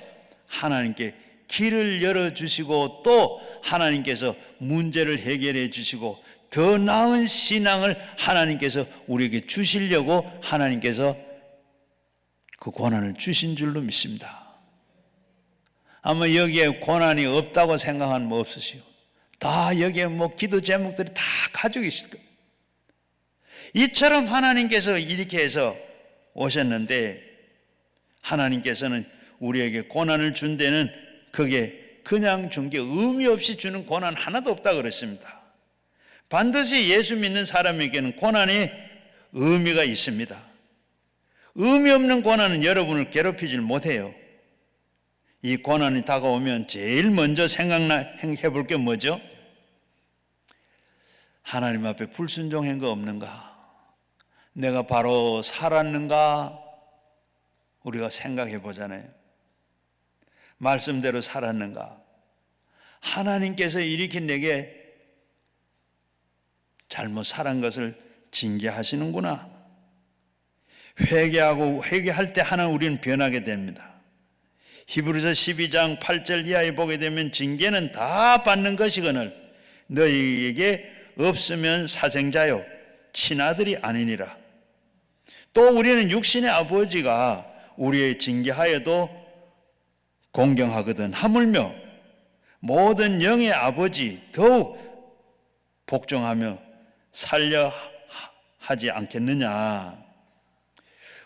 하나님께 길을 열어주시고 또 하나님께서 문제를 해결해 주시고 더 나은 신앙을 하나님께서 우리에게 주시려고 하나님께서 그 고난을 주신 줄로 믿습니다. 아마 여기에 고난이 없다고 생각하는 분 없으시오. 다 여기에 기도 제목들이 다 가지고 있을 거예요. 이처럼 하나님께서 이렇게 해서 오셨는데, 하나님께서는 우리에게 고난을 준 데는 그게 그냥 준 게 의미 없이 주는 고난 하나도 없다 그랬습니다. 반드시 예수 믿는 사람에게는 고난이 의미가 있습니다. 의미 없는 고난은 여러분을 괴롭히질 못해요. 이 고난이 다가오면 제일 먼저 생각해 볼 게 뭐죠? 하나님 앞에 불순종한 거 없는가? 내가 바로 살았는가? 우리가 생각해 보잖아요. 말씀대로 살았는가? 하나님께서 이렇게 내게 잘못 살은 것을 징계하시는구나. 회개할 때 하나 우리는 변하게 됩니다. 히브리서 12장 8절 이하에 보게 되면 징계는 다 받는 것이거늘 너희에게 없으면 사생자요 친아들이 아니니라. 또 우리는 육신의 아버지가 우리의 징계하여도 공경하거든 하물며 모든 영의 아버지 더욱 복종하며 살려 하지 않겠느냐.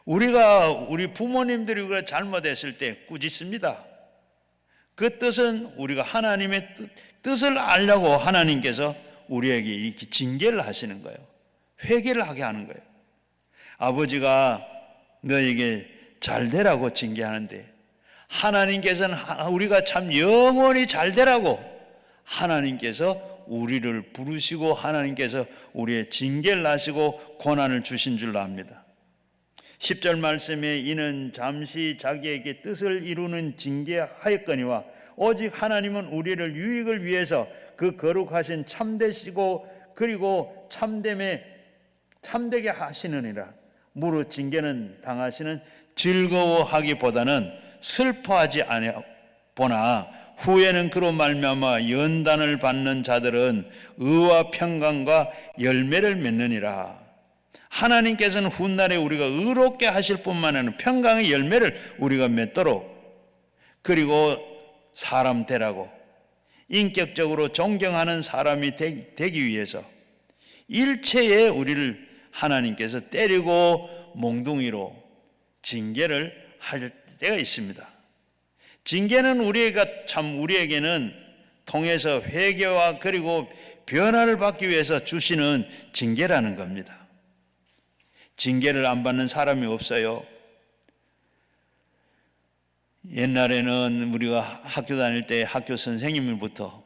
우리 부모님들이 우리가 잘못했을 때 꾸짖습니다. 그 뜻은 우리가 하나님의 뜻을 알려고 하나님께서 우리에게 이렇게 징계를 하시는 거예요. 회개를 하게 하는 거예요. 아버지가 너에게 잘 되라고 징계하는데 하나님께서는 우리가 참 영원히 잘 되라고 하나님께서 우리를 부르시고 하나님께서 우리의 징계를 하시고 고난을 주신 줄로 압니다. 10절 말씀에 이는 잠시 자기에게 뜻을 이루는 징계하였거니와 오직 하나님은 우리를 유익을 위해서 그 거룩하신 참되시고 그리고 참되게 하시느니라. 무릇 징계는 당하시는 즐거워하기보다는 슬퍼하지 아니하보나 후에는 그로 말미암아 연단을 받는 자들은 의와 평강과 열매를 맺느니라. 하나님께서는 훗날에 우리가 의롭게 하실 뿐만 아니라 평강의 열매를 우리가 맺도록, 그리고 사람 되라고 인격적으로 존경하는 사람이 되기 위해서 일체에 우리를 하나님께서 때리고 몽둥이로 징계를 할 때가 있습니다. 징계는 우리에게는 통해서 회개와 그리고 변화를 받기 위해서 주시는 징계라는 겁니다. 징계를 안 받는 사람이 없어요. 옛날에는 우리가 학교 다닐 때 학교 선생님들부터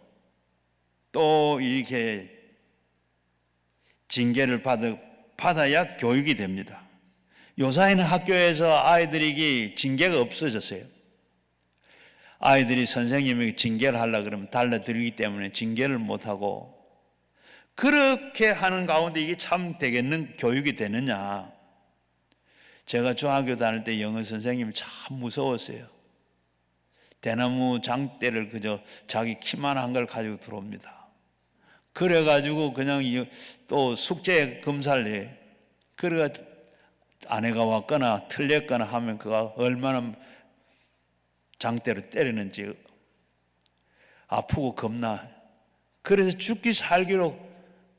또 이렇게 징계를 받아야 교육이 됩니다. 요사이는 학교에서 아이들에게 징계가 없어졌어요. 아이들이 선생님에게 징계를 하려고 그러면 달라들기 때문에 징계를 못하고, 그렇게 하는 가운데 이게 참 되겠는 교육이 되느냐. 제가 중학교 다닐 때 영어 선생님이 참 무서웠어요. 대나무 장대를 그저 자기 키만한 걸 가지고 들어옵니다. 그래가지고 그냥 또 숙제 검사를 해. 그래가 아내가 왔거나 틀렸거나 하면 그가 얼마나 장대로 때리는지 아프고 겁나. 그래서 죽기 살기로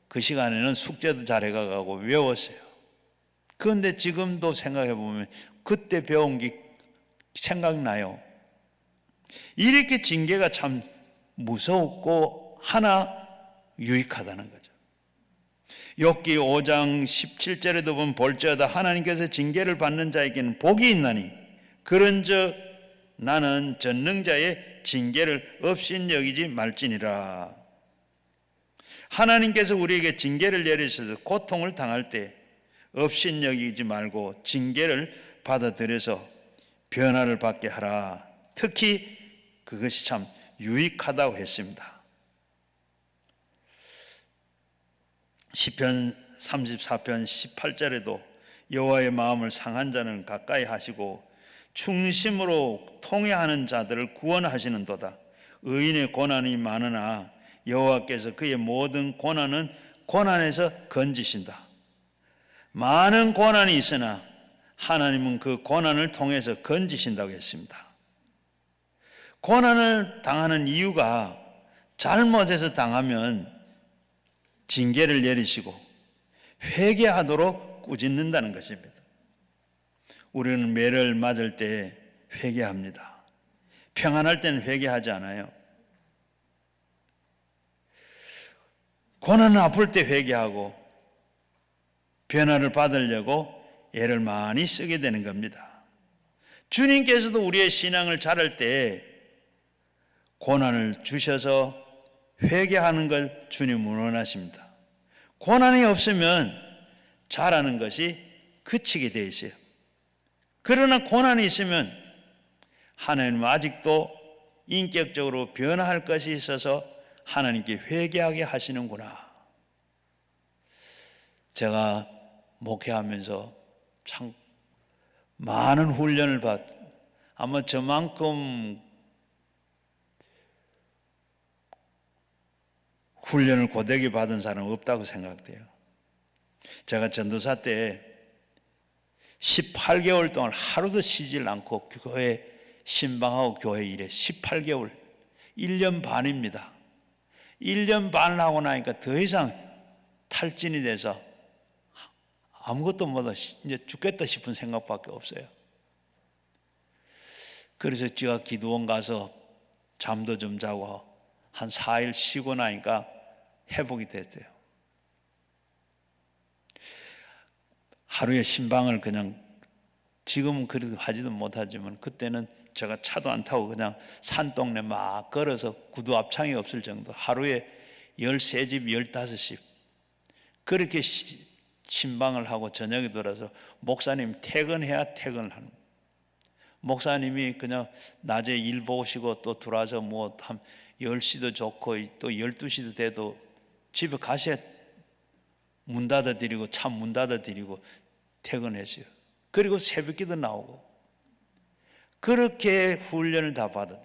그 시간에는 숙제도 잘해가고 외웠어요. 그런데 지금도 생각해 보면 그때 배운 게 생각나요. 이렇게 징계가 참 무섭고 하나 유익하다는 거죠. 욥기 5장 17절에도 보면 볼지어다 하나님께서 징계를 받는 자에게는 복이 있나니 그런즉 나는 전능자의 징계를 업신여기지 말지니라. 하나님께서 우리에게 징계를 내리셔서 고통을 당할 때 업신여기지 말고 징계를 받아들여서 변화를 받게 하라. 특히 그것이 참 유익하다고 했습니다. 시편 34편 18절에도 여호와의 마음을 상한 자는 가까이 하시고 충심으로 통회하는 자들을 구원하시는도다. 의인의 고난이 많으나 여호와께서 그의 모든 고난에서 건지신다. 많은 고난이 있으나 하나님은 그 고난을 통해서 건지신다고 했습니다. 고난을 당하는 이유가 잘못해서 당하면 징계를 내리시고 회개하도록 꾸짖는다는 것입니다. 우리는 매를 맞을 때 회개합니다. 평안할 때는 회개하지 않아요. 고난은 아플 때 회개하고 변화를 받으려고 애를 많이 쓰게 되는 겁니다. 주님께서도 우리의 신앙을 자랄 때 고난을 주셔서 회개하는 걸 주님은 원하십니다. 고난이 없으면 자라는 것이 그치게 되어 있어요. 그러나 고난이 있으면 하나님은 아직도 인격적으로 변화할 것이 있어서 하나님께 회개하게 하시는구나. 제가 목회하면서 참 많은 훈련을 아마 저만큼 훈련을 고되게 받은 사람은 없다고 생각돼요. 제가 전도사 때 18개월 동안 하루도 쉬질 않고 교회 신방하고 교회 일에 18개월, 1년 반입니다. 1년 반을 하고 나니까 더 이상 탈진이 돼서 아무것도 못하고 이제 죽겠다 싶은 생각밖에 없어요. 그래서 제가 기도원 가서 잠도 좀 자고 한 4일 쉬고 나니까 회복이 됐어요. 하루에 신방을 그냥, 지금은 그래도 하지도 못하지만 그때는 제가 차도 안 타고 그냥 산동네 막 걸어서 구두 앞창이 없을 정도, 하루에 13집 15집 그렇게 신방을 하고 저녁에 돌아서 목사님 퇴근해야 퇴근을 하는 거예요. 목사님이 그냥 낮에 일 보시고 또 들어와서 뭐 한 10시도 좋고 또 12시도 돼도 집에 가셔야 문 닫아드리고 차 문 닫아드리고 퇴근했어요. 그리고 새벽기도 나오고 그렇게 훈련을 다 받은.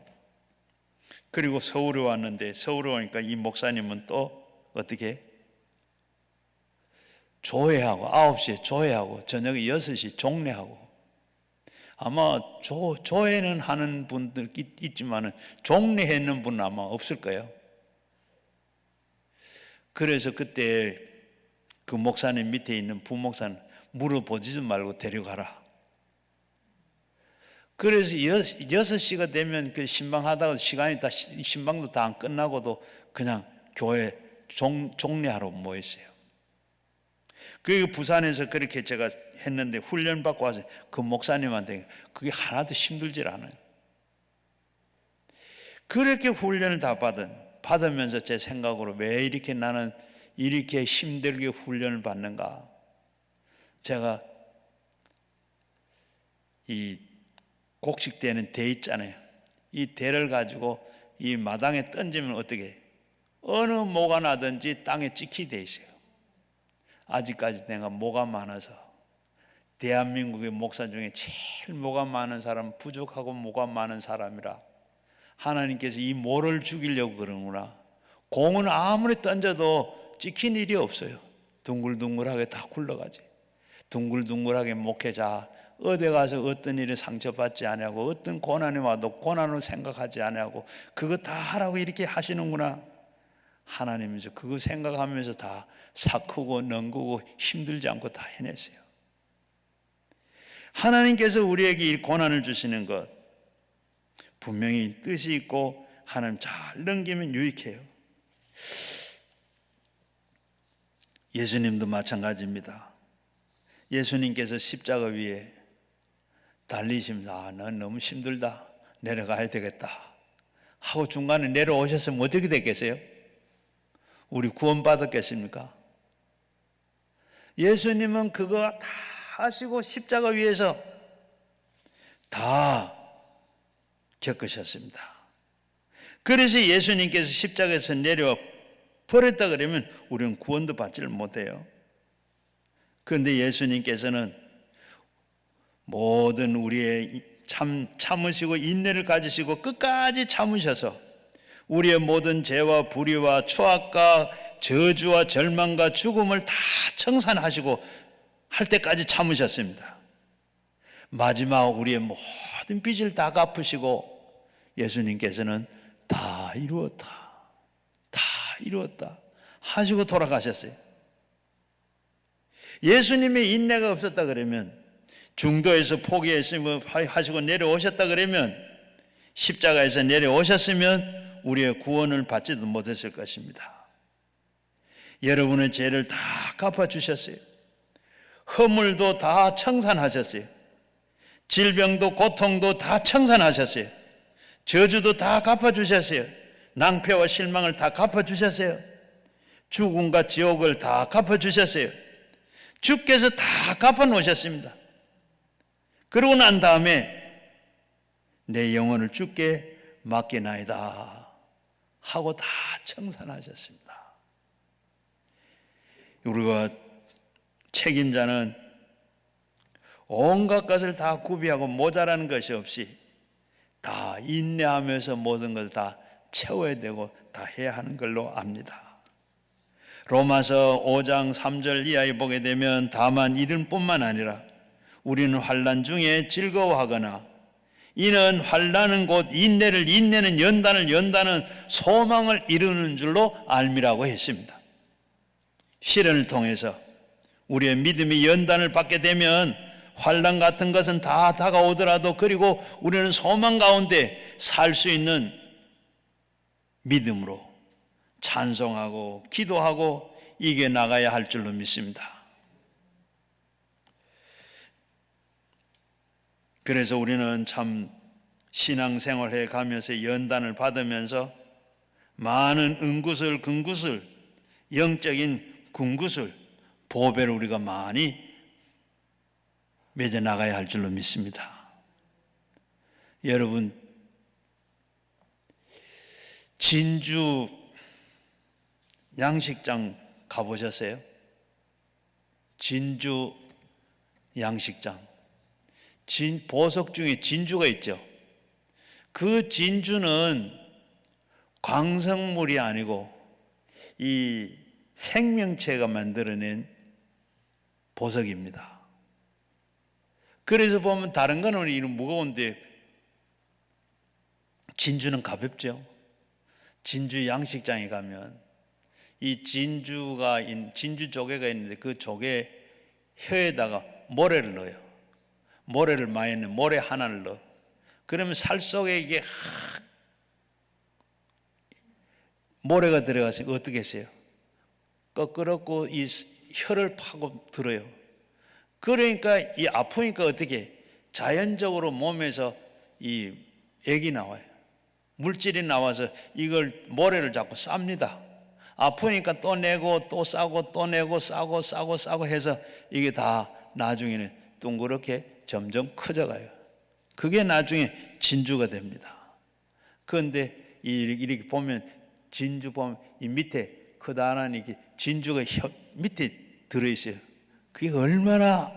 그리고 서울에 왔는데, 서울에 오니까 이 목사님은 또 어떻게 조회하고 9시에 조회하고 저녁에 6시 종례하고. 아마 조회는 하는 분들 있지만은 종례했는 분은 아마 없을 거예요. 그래서 그때 그 목사님 밑에 있는 부목사는 물어보지 좀 말고 데려가라. 그래서 6시가 되면 그 신방하다가 시간이 다, 신방도 다 안 끝나고도 그냥 교회 종례하러 모였어요. 그 부산에서 그렇게 제가 했는데 훈련 받고 와서 그 목사님한테 그게 하나도 힘들질 않아요. 그렇게 훈련을 다 받으면서 제 생각으로 왜 이렇게 나는 이렇게 힘들게 훈련을 받는가? 제가 이 곡식대는 대 있잖아요. 이 대를 가지고 이 마당에 던지면 어떻게 어느 모가 나든지 땅에 찍히 돼 있어요. 아직까지 내가 모가 많아서, 대한민국의 목사 중에 제일 모가 많은 사람, 부족하고 모가 많은 사람이라 하나님께서 이 모를 죽이려고 그러는구나. 공은 아무리 던져도 찍힌 일이 없어요. 둥글둥글하게 다 굴러가지. 둥글둥글하게 목회자 어디 가서 어떤 일에 상처받지 않냐고, 어떤 고난이 와도 고난으로 생각하지 않냐고, 그거 다 하라고 이렇게 하시는구나. 하나님이죠. 그거 생각하면서 다 사크고 넘기고 힘들지 않고 다 해냈어요. 하나님께서 우리에게 이 고난을 주시는 것 분명히 뜻이 있고 하나님 잘 넘기면 유익해요. 예수님도 마찬가지입니다. 예수님께서 십자가 위에 달리시면서 넌 너무 힘들다, 내려가야 되겠다 하고 중간에 내려오셨으면 어떻게 됐겠어요? 우리 구원받았겠습니까? 예수님은 그거 다 하시고 십자가 위에서 다 겪으셨습니다. 그래서 예수님께서 십자가에서 내려와 버렸다 그러면 우리는 구원도 받지를 못해요. 그런데 예수님께서는 모든 우리의 참으시고 인내를 가지시고 끝까지 참으셔서 우리의 모든 죄와 불의와 추악과 저주와 절망과 죽음을 다 청산하시고 할 때까지 참으셨습니다. 마지막 우리의 모든 빚을 다 갚으시고 예수님께서는 다 이루었다, 다 이루었다 하시고 돌아가셨어요. 예수님의 인내가 없었다 그러면, 중도에서 포기했으면 하시고 내려오셨다 그러면, 십자가에서 내려오셨으면 우리의 구원을 받지도 못했을 것입니다. 여러분의 죄를 다 갚아주셨어요. 허물도 다 청산하셨어요. 질병도 고통도 다 청산하셨어요. 저주도 다 갚아주셨어요. 낭패와 실망을 다 갚아주셨어요. 죽음과 지옥을 다 갚아주셨어요. 주께서 다 갚아놓으셨습니다. 그러고 난 다음에 내 영혼을 주께 맡기나이다 하고 다 청산하셨습니다. 우리가 책임자는 온갖 것을 다 구비하고 모자라는 것이 없이 다 인내하면서 모든 걸 다 채워야 되고 다 해야 하는 걸로 압니다. 로마서 5장 3절 이하에 보게 되면 다만 이른뿐만 아니라 우리는 환난 중에 즐거워하거나 이는 환난은 곧 인내를, 인내는 연단을, 연단은 소망을 이루는 줄로 알미라고 했습니다. 시련을 통해서 우리의 믿음이 연단을 받게 되면 환난 같은 것은 다 다가오더라도 그리고 우리는 소망 가운데 살 수 있는 믿음으로 찬송하고 기도하고 이겨나가야 할 줄로 믿습니다. 그래서 우리는 참 신앙생활해 가면서 연단을 받으면서 많은 은구슬, 금구슬, 영적인 군구슬, 보배를 우리가 많이 맺어 나가야 할 줄로 믿습니다. 여러분, 진주 양식장 가보셨어요? 진주 양식장. 보석 중에 진주가 있죠. 그 진주는 광석물이 아니고 이 생명체가 만들어낸 보석입니다. 그래서 보면 다른 거는 이런 무거운데 진주는 가볍죠. 진주 양식장에 가면 이 진주 조개가 있는데 그 조개 혀에다가 모래를 넣어요. 모래를 많이 넣어, 모래 하나를 넣어. 그러면 살 속에 이게 모래가 들어가서 어떻게 했어요? 거꾸럽고 이 혀를 파고 들어요. 그러니까 이 아프니까 어떻게 자연적으로 몸에서 이 액이 나와요. 물질이 나와서 이걸 모래를 잡고 쌉니다. 아프니까 또 내고 또 싸고 또 내고 싸고 해서 이게 다 나중에는 둥그렇게 점점 커져가요. 그게 나중에 진주가 됩니다. 그런데 이렇게 보면 진주 보면 이 밑에 커다란 이게 진주가 밑에 들어있어요. 그게 얼마나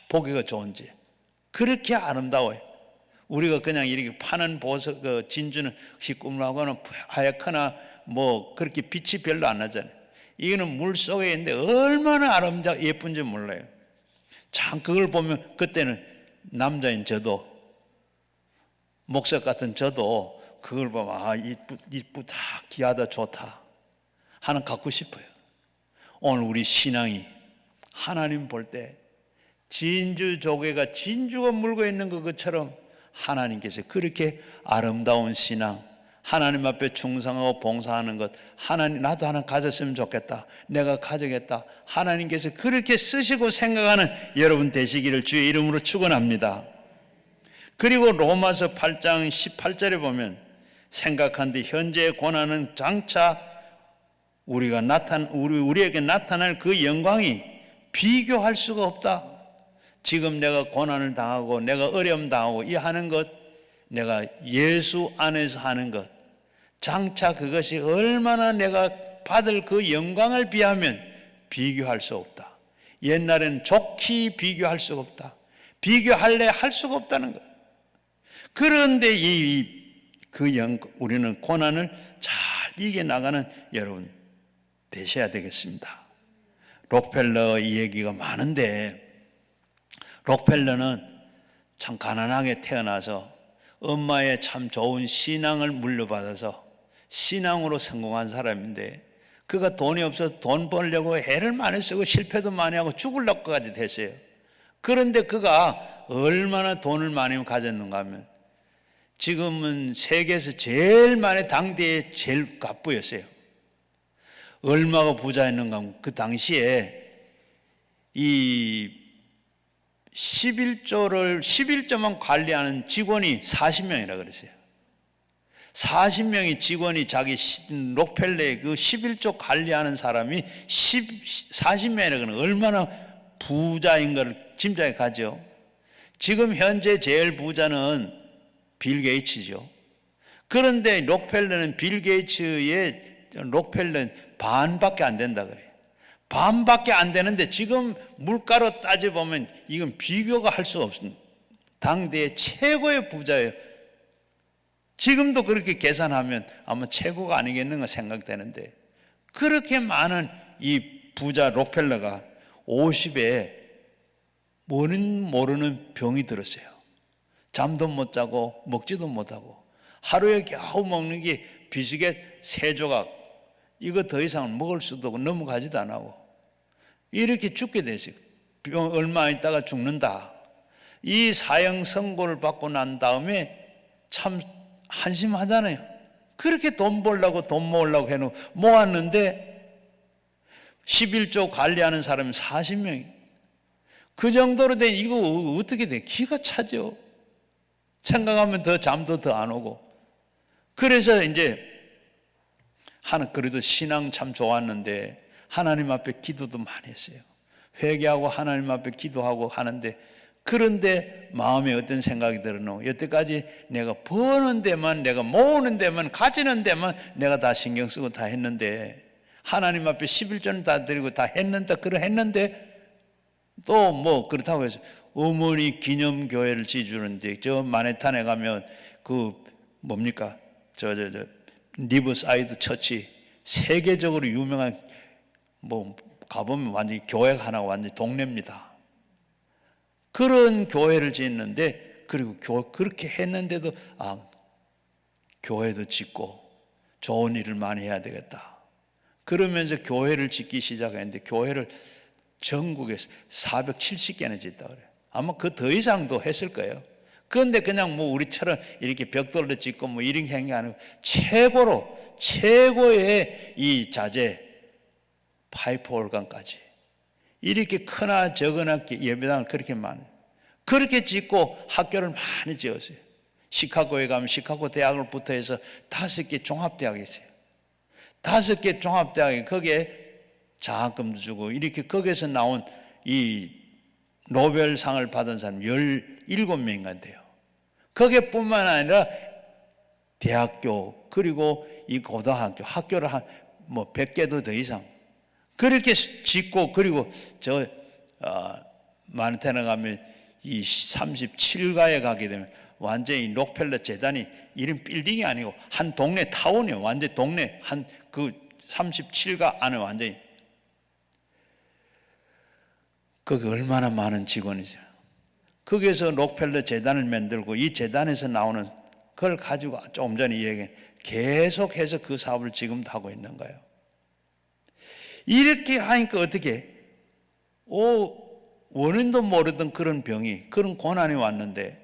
보기가 좋은지 그렇게 아름다워요. 우리가 그냥 이렇게 파는 보석 진주는 시꺼멓거나 하얗거나 뭐 그렇게 빛이 별로 안 나잖아요. 이거는 물 속에 있는데 얼마나 아름다워 예쁜지 몰라요. 참 그걸 보면 그때는 남자인 저도 목석 같은 저도 그걸 보면 이쁘다 귀하다 좋다 하나 갖고 싶어요. 오늘 우리 신앙이 하나님 볼 때 진주 조개가 진주가 물고 있는 것처럼 하나님께서 그렇게 아름다운 신앙, 하나님 앞에 충성하고 봉사하는 것, 하나님 나도 하나 가졌으면 좋겠다, 내가 가져겠다, 하나님께서 그렇게 쓰시고 생각하는 여러분 되시기를 주의 이름으로 축원합니다. 그리고 로마서 8장 18절에 보면 생각한데 현재의 고난은 장차 우리에게 나타날 그 영광이 비교할 수가 없다. 지금 내가 고난을 당하고 내가 어려움 당하고 이 하는 것, 내가 예수 안에서 하는 것, 장차 그것이 얼마나 내가 받을 그 영광을 비하면 비교할 수 없다. 옛날에는 좋게 비교할 수가 없다. 비교할래 할 수가 없다는 것. 그런데 우리는 고난을 잘 이겨나가는 여러분 되셔야 되겠습니다. 록펠러 이 얘기가 많은데 록펠러는 참 가난하게 태어나서 엄마의 참 좋은 신앙을 물려받아서 신앙으로 성공한 사람인데 그가 돈이 없어서 돈 벌려고 애를 많이 쓰고 실패도 많이 하고 죽을까지 됐어요. 그런데 그가 얼마나 돈을 많이 가졌는가 하면 지금은 세계에서 제일 많이 당대에 제일 갑부였어요. 얼마가 부자였는가 하면 그 당시에 이 11조만 관리하는 직원이 40명이라 그랬어요. 40명의 직원이 자기 록펠러의 그 11조 관리하는 사람이 40명이라 그러는 얼마나 부자인 걸 짐작해 가죠. 지금 현재 제일 부자는 빌 게이츠죠. 그런데 록펠러는 빌 게이츠의 록펠러는 반밖에 안 된다 그래요. 반밖에 안 되는데 지금 물가로 따져보면 이건 비교가 할 수가 없습니다. 당대의 최고의 부자예요. 지금도 그렇게 계산하면 아마 최고가 아니겠는가 생각되는데 그렇게 많은 이 부자 록펠러가 50에 모르는 병이 들었어요. 잠도 못 자고 먹지도 못하고 하루에 겨우 먹는 게 비스켓 3조각, 이거 더 이상 먹을 수도 없고 넘어가지도 안 하고 이렇게 죽게 됐어요. 얼마 있다가 죽는다. 이 사형 선고를 받고 난 다음에 참 한심하잖아요. 그렇게 돈 벌려고 돈 모으려고 해놓고 모았는데 11조 관리하는 사람이 40명이 그 정도로 된 이거 어떻게 돼? 기가 차죠. 생각하면 더 잠도 더 안 오고. 그래서 이제 그래도 신앙 참 좋았는데 하나님 앞에 기도도 많이 했어요. 회개하고 하나님 앞에 기도하고 하는데, 그런데 마음에 어떤 생각이 들어노? 여태까지 내가 버는 데만, 내가 모으는 데만, 가지는 데만 내가 다 신경 쓰고 다 했는데, 하나님 앞에 11조는 다 드리고 다 했는데, 또 뭐 그렇다고 해서 어머니 기념교회를 지어주는데, 저 마네탄에 가면 그 뭡니까? 리버사이드 처치, 세계적으로 유명한, 뭐 가보면 완전히 교회가 하나 완전히 동네입니다. 그런 교회를 짓는데, 그리고 그렇게 했는데도 교회도 짓고 좋은 일을 많이 해야 되겠다. 그러면서 교회를 짓기 시작했는데, 교회를 전국에 470개나 짓다 그래요. 아마 그 더 이상도 했을 거예요. 그런데 그냥 뭐 우리처럼 이렇게 벽돌로 짓고 뭐 이런 게 아니고 최고의 이 자재, 파이프 올간까지 이렇게 크나 적으나 예배당을 그렇게 많아요. 그렇게 짓고 학교를 많이 지었어요. 시카고에 가면 시카고 대학을 부터 해서 5개 종합대학이 있어요. 5개 종합대학이 거기에 장학금도 주고, 이렇게 거기에서 나온 이 노벨상을 받은 사람 17명인가 돼요. 거기뿐만 아니라 대학교, 그리고 이 고등학교, 학교를 뭐 100개도 더 이상 그렇게 짓고, 그리고 마네탄에 가면 이 37가에 가게 되면 완전히 록펠러 재단이 이런 빌딩이 아니고 한 동네 타운이에요. 완전 동네 한 그 37가 안에 완전히. 거기 얼마나 많은 직원이죠. 거기에서 록펠러 재단을 만들고, 이 재단에서 나오는 그걸 가지고 조금 전에 얘기한 계속해서 그 사업을 지금도 하고 있는 거예요. 이렇게 하니까 어떻게 원인도 모르던 그런 병이, 그런 고난이 왔는데,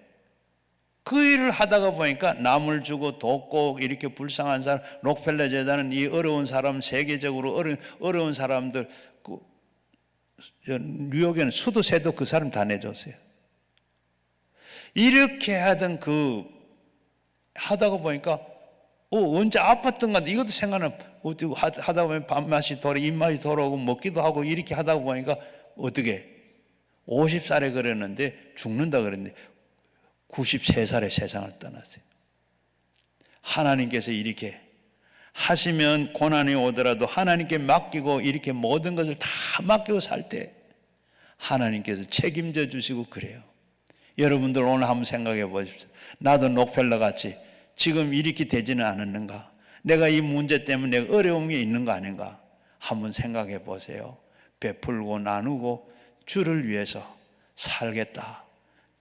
그 일을 하다가 보니까 남을 주고 돕고 이렇게 불쌍한 사람, 록펠러 재단은 이 어려운 사람, 세계적으로 어려운 사람들, 뉴욕에는 수도 세도 그 사람 다 내줬어요. 이렇게 하던 하다가 보니까 언제 아팠던가 이것도 생각은 하다 보면 밥맛이 입맛이 돌아오고 먹기도 하고 이렇게 하다 보니까 어떻게 50살에 그랬는데 죽는다 그랬는데 93살에 세상을 떠났어요. 하나님께서 이렇게 하시면 고난이 오더라도 하나님께 맡기고 이렇게 모든 것을 다 맡기고 살 때 하나님께서 책임져 주시고 그래요. 여러분들 오늘 한번 생각해 보십시오. 나도 록펠러 같이 지금 이렇게 되지는 않았는가? 내가 이 문제 때문에 내가 어려움이 있는 거 아닌가? 한번 생각해 보세요. 베풀고 나누고 주를 위해서 살겠다.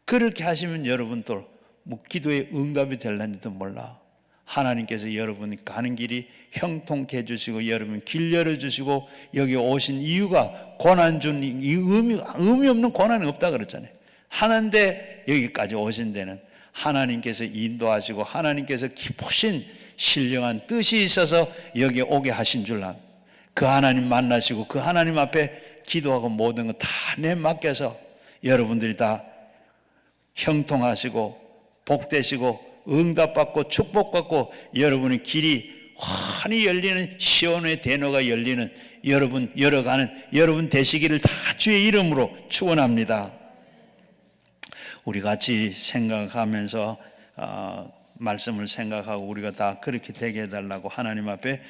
그렇게 하시면 여러분들 뭐 기도의 응답이 될는지도 몰라. 하나님께서 여러분이 가는 길이 형통케 해주시고, 여러분 길 열어주시고, 여기 오신 이유가 고난 준 이 의미 없는 고난이 없다 그랬잖아요. 하는데 여기까지 오신 데는 하나님께서 인도하시고 하나님께서 깊으신 신령한 뜻이 있어서 여기 오게 하신 줄 압니다. 그 하나님 만나시고 그 하나님 앞에 기도하고 모든 거 다 내 맡겨서 여러분들이 다 형통하시고 복되시고 응답받고 축복받고 여러분의 길이 환히 열리는 시온의 대로가 열리는 여러분 열어가는 여러분 되시기를 다 주의 이름으로 축원합니다. 우리 같이 생각하면서 말씀을 생각하고 우리가 다 그렇게 되게 해달라고 하나님 앞에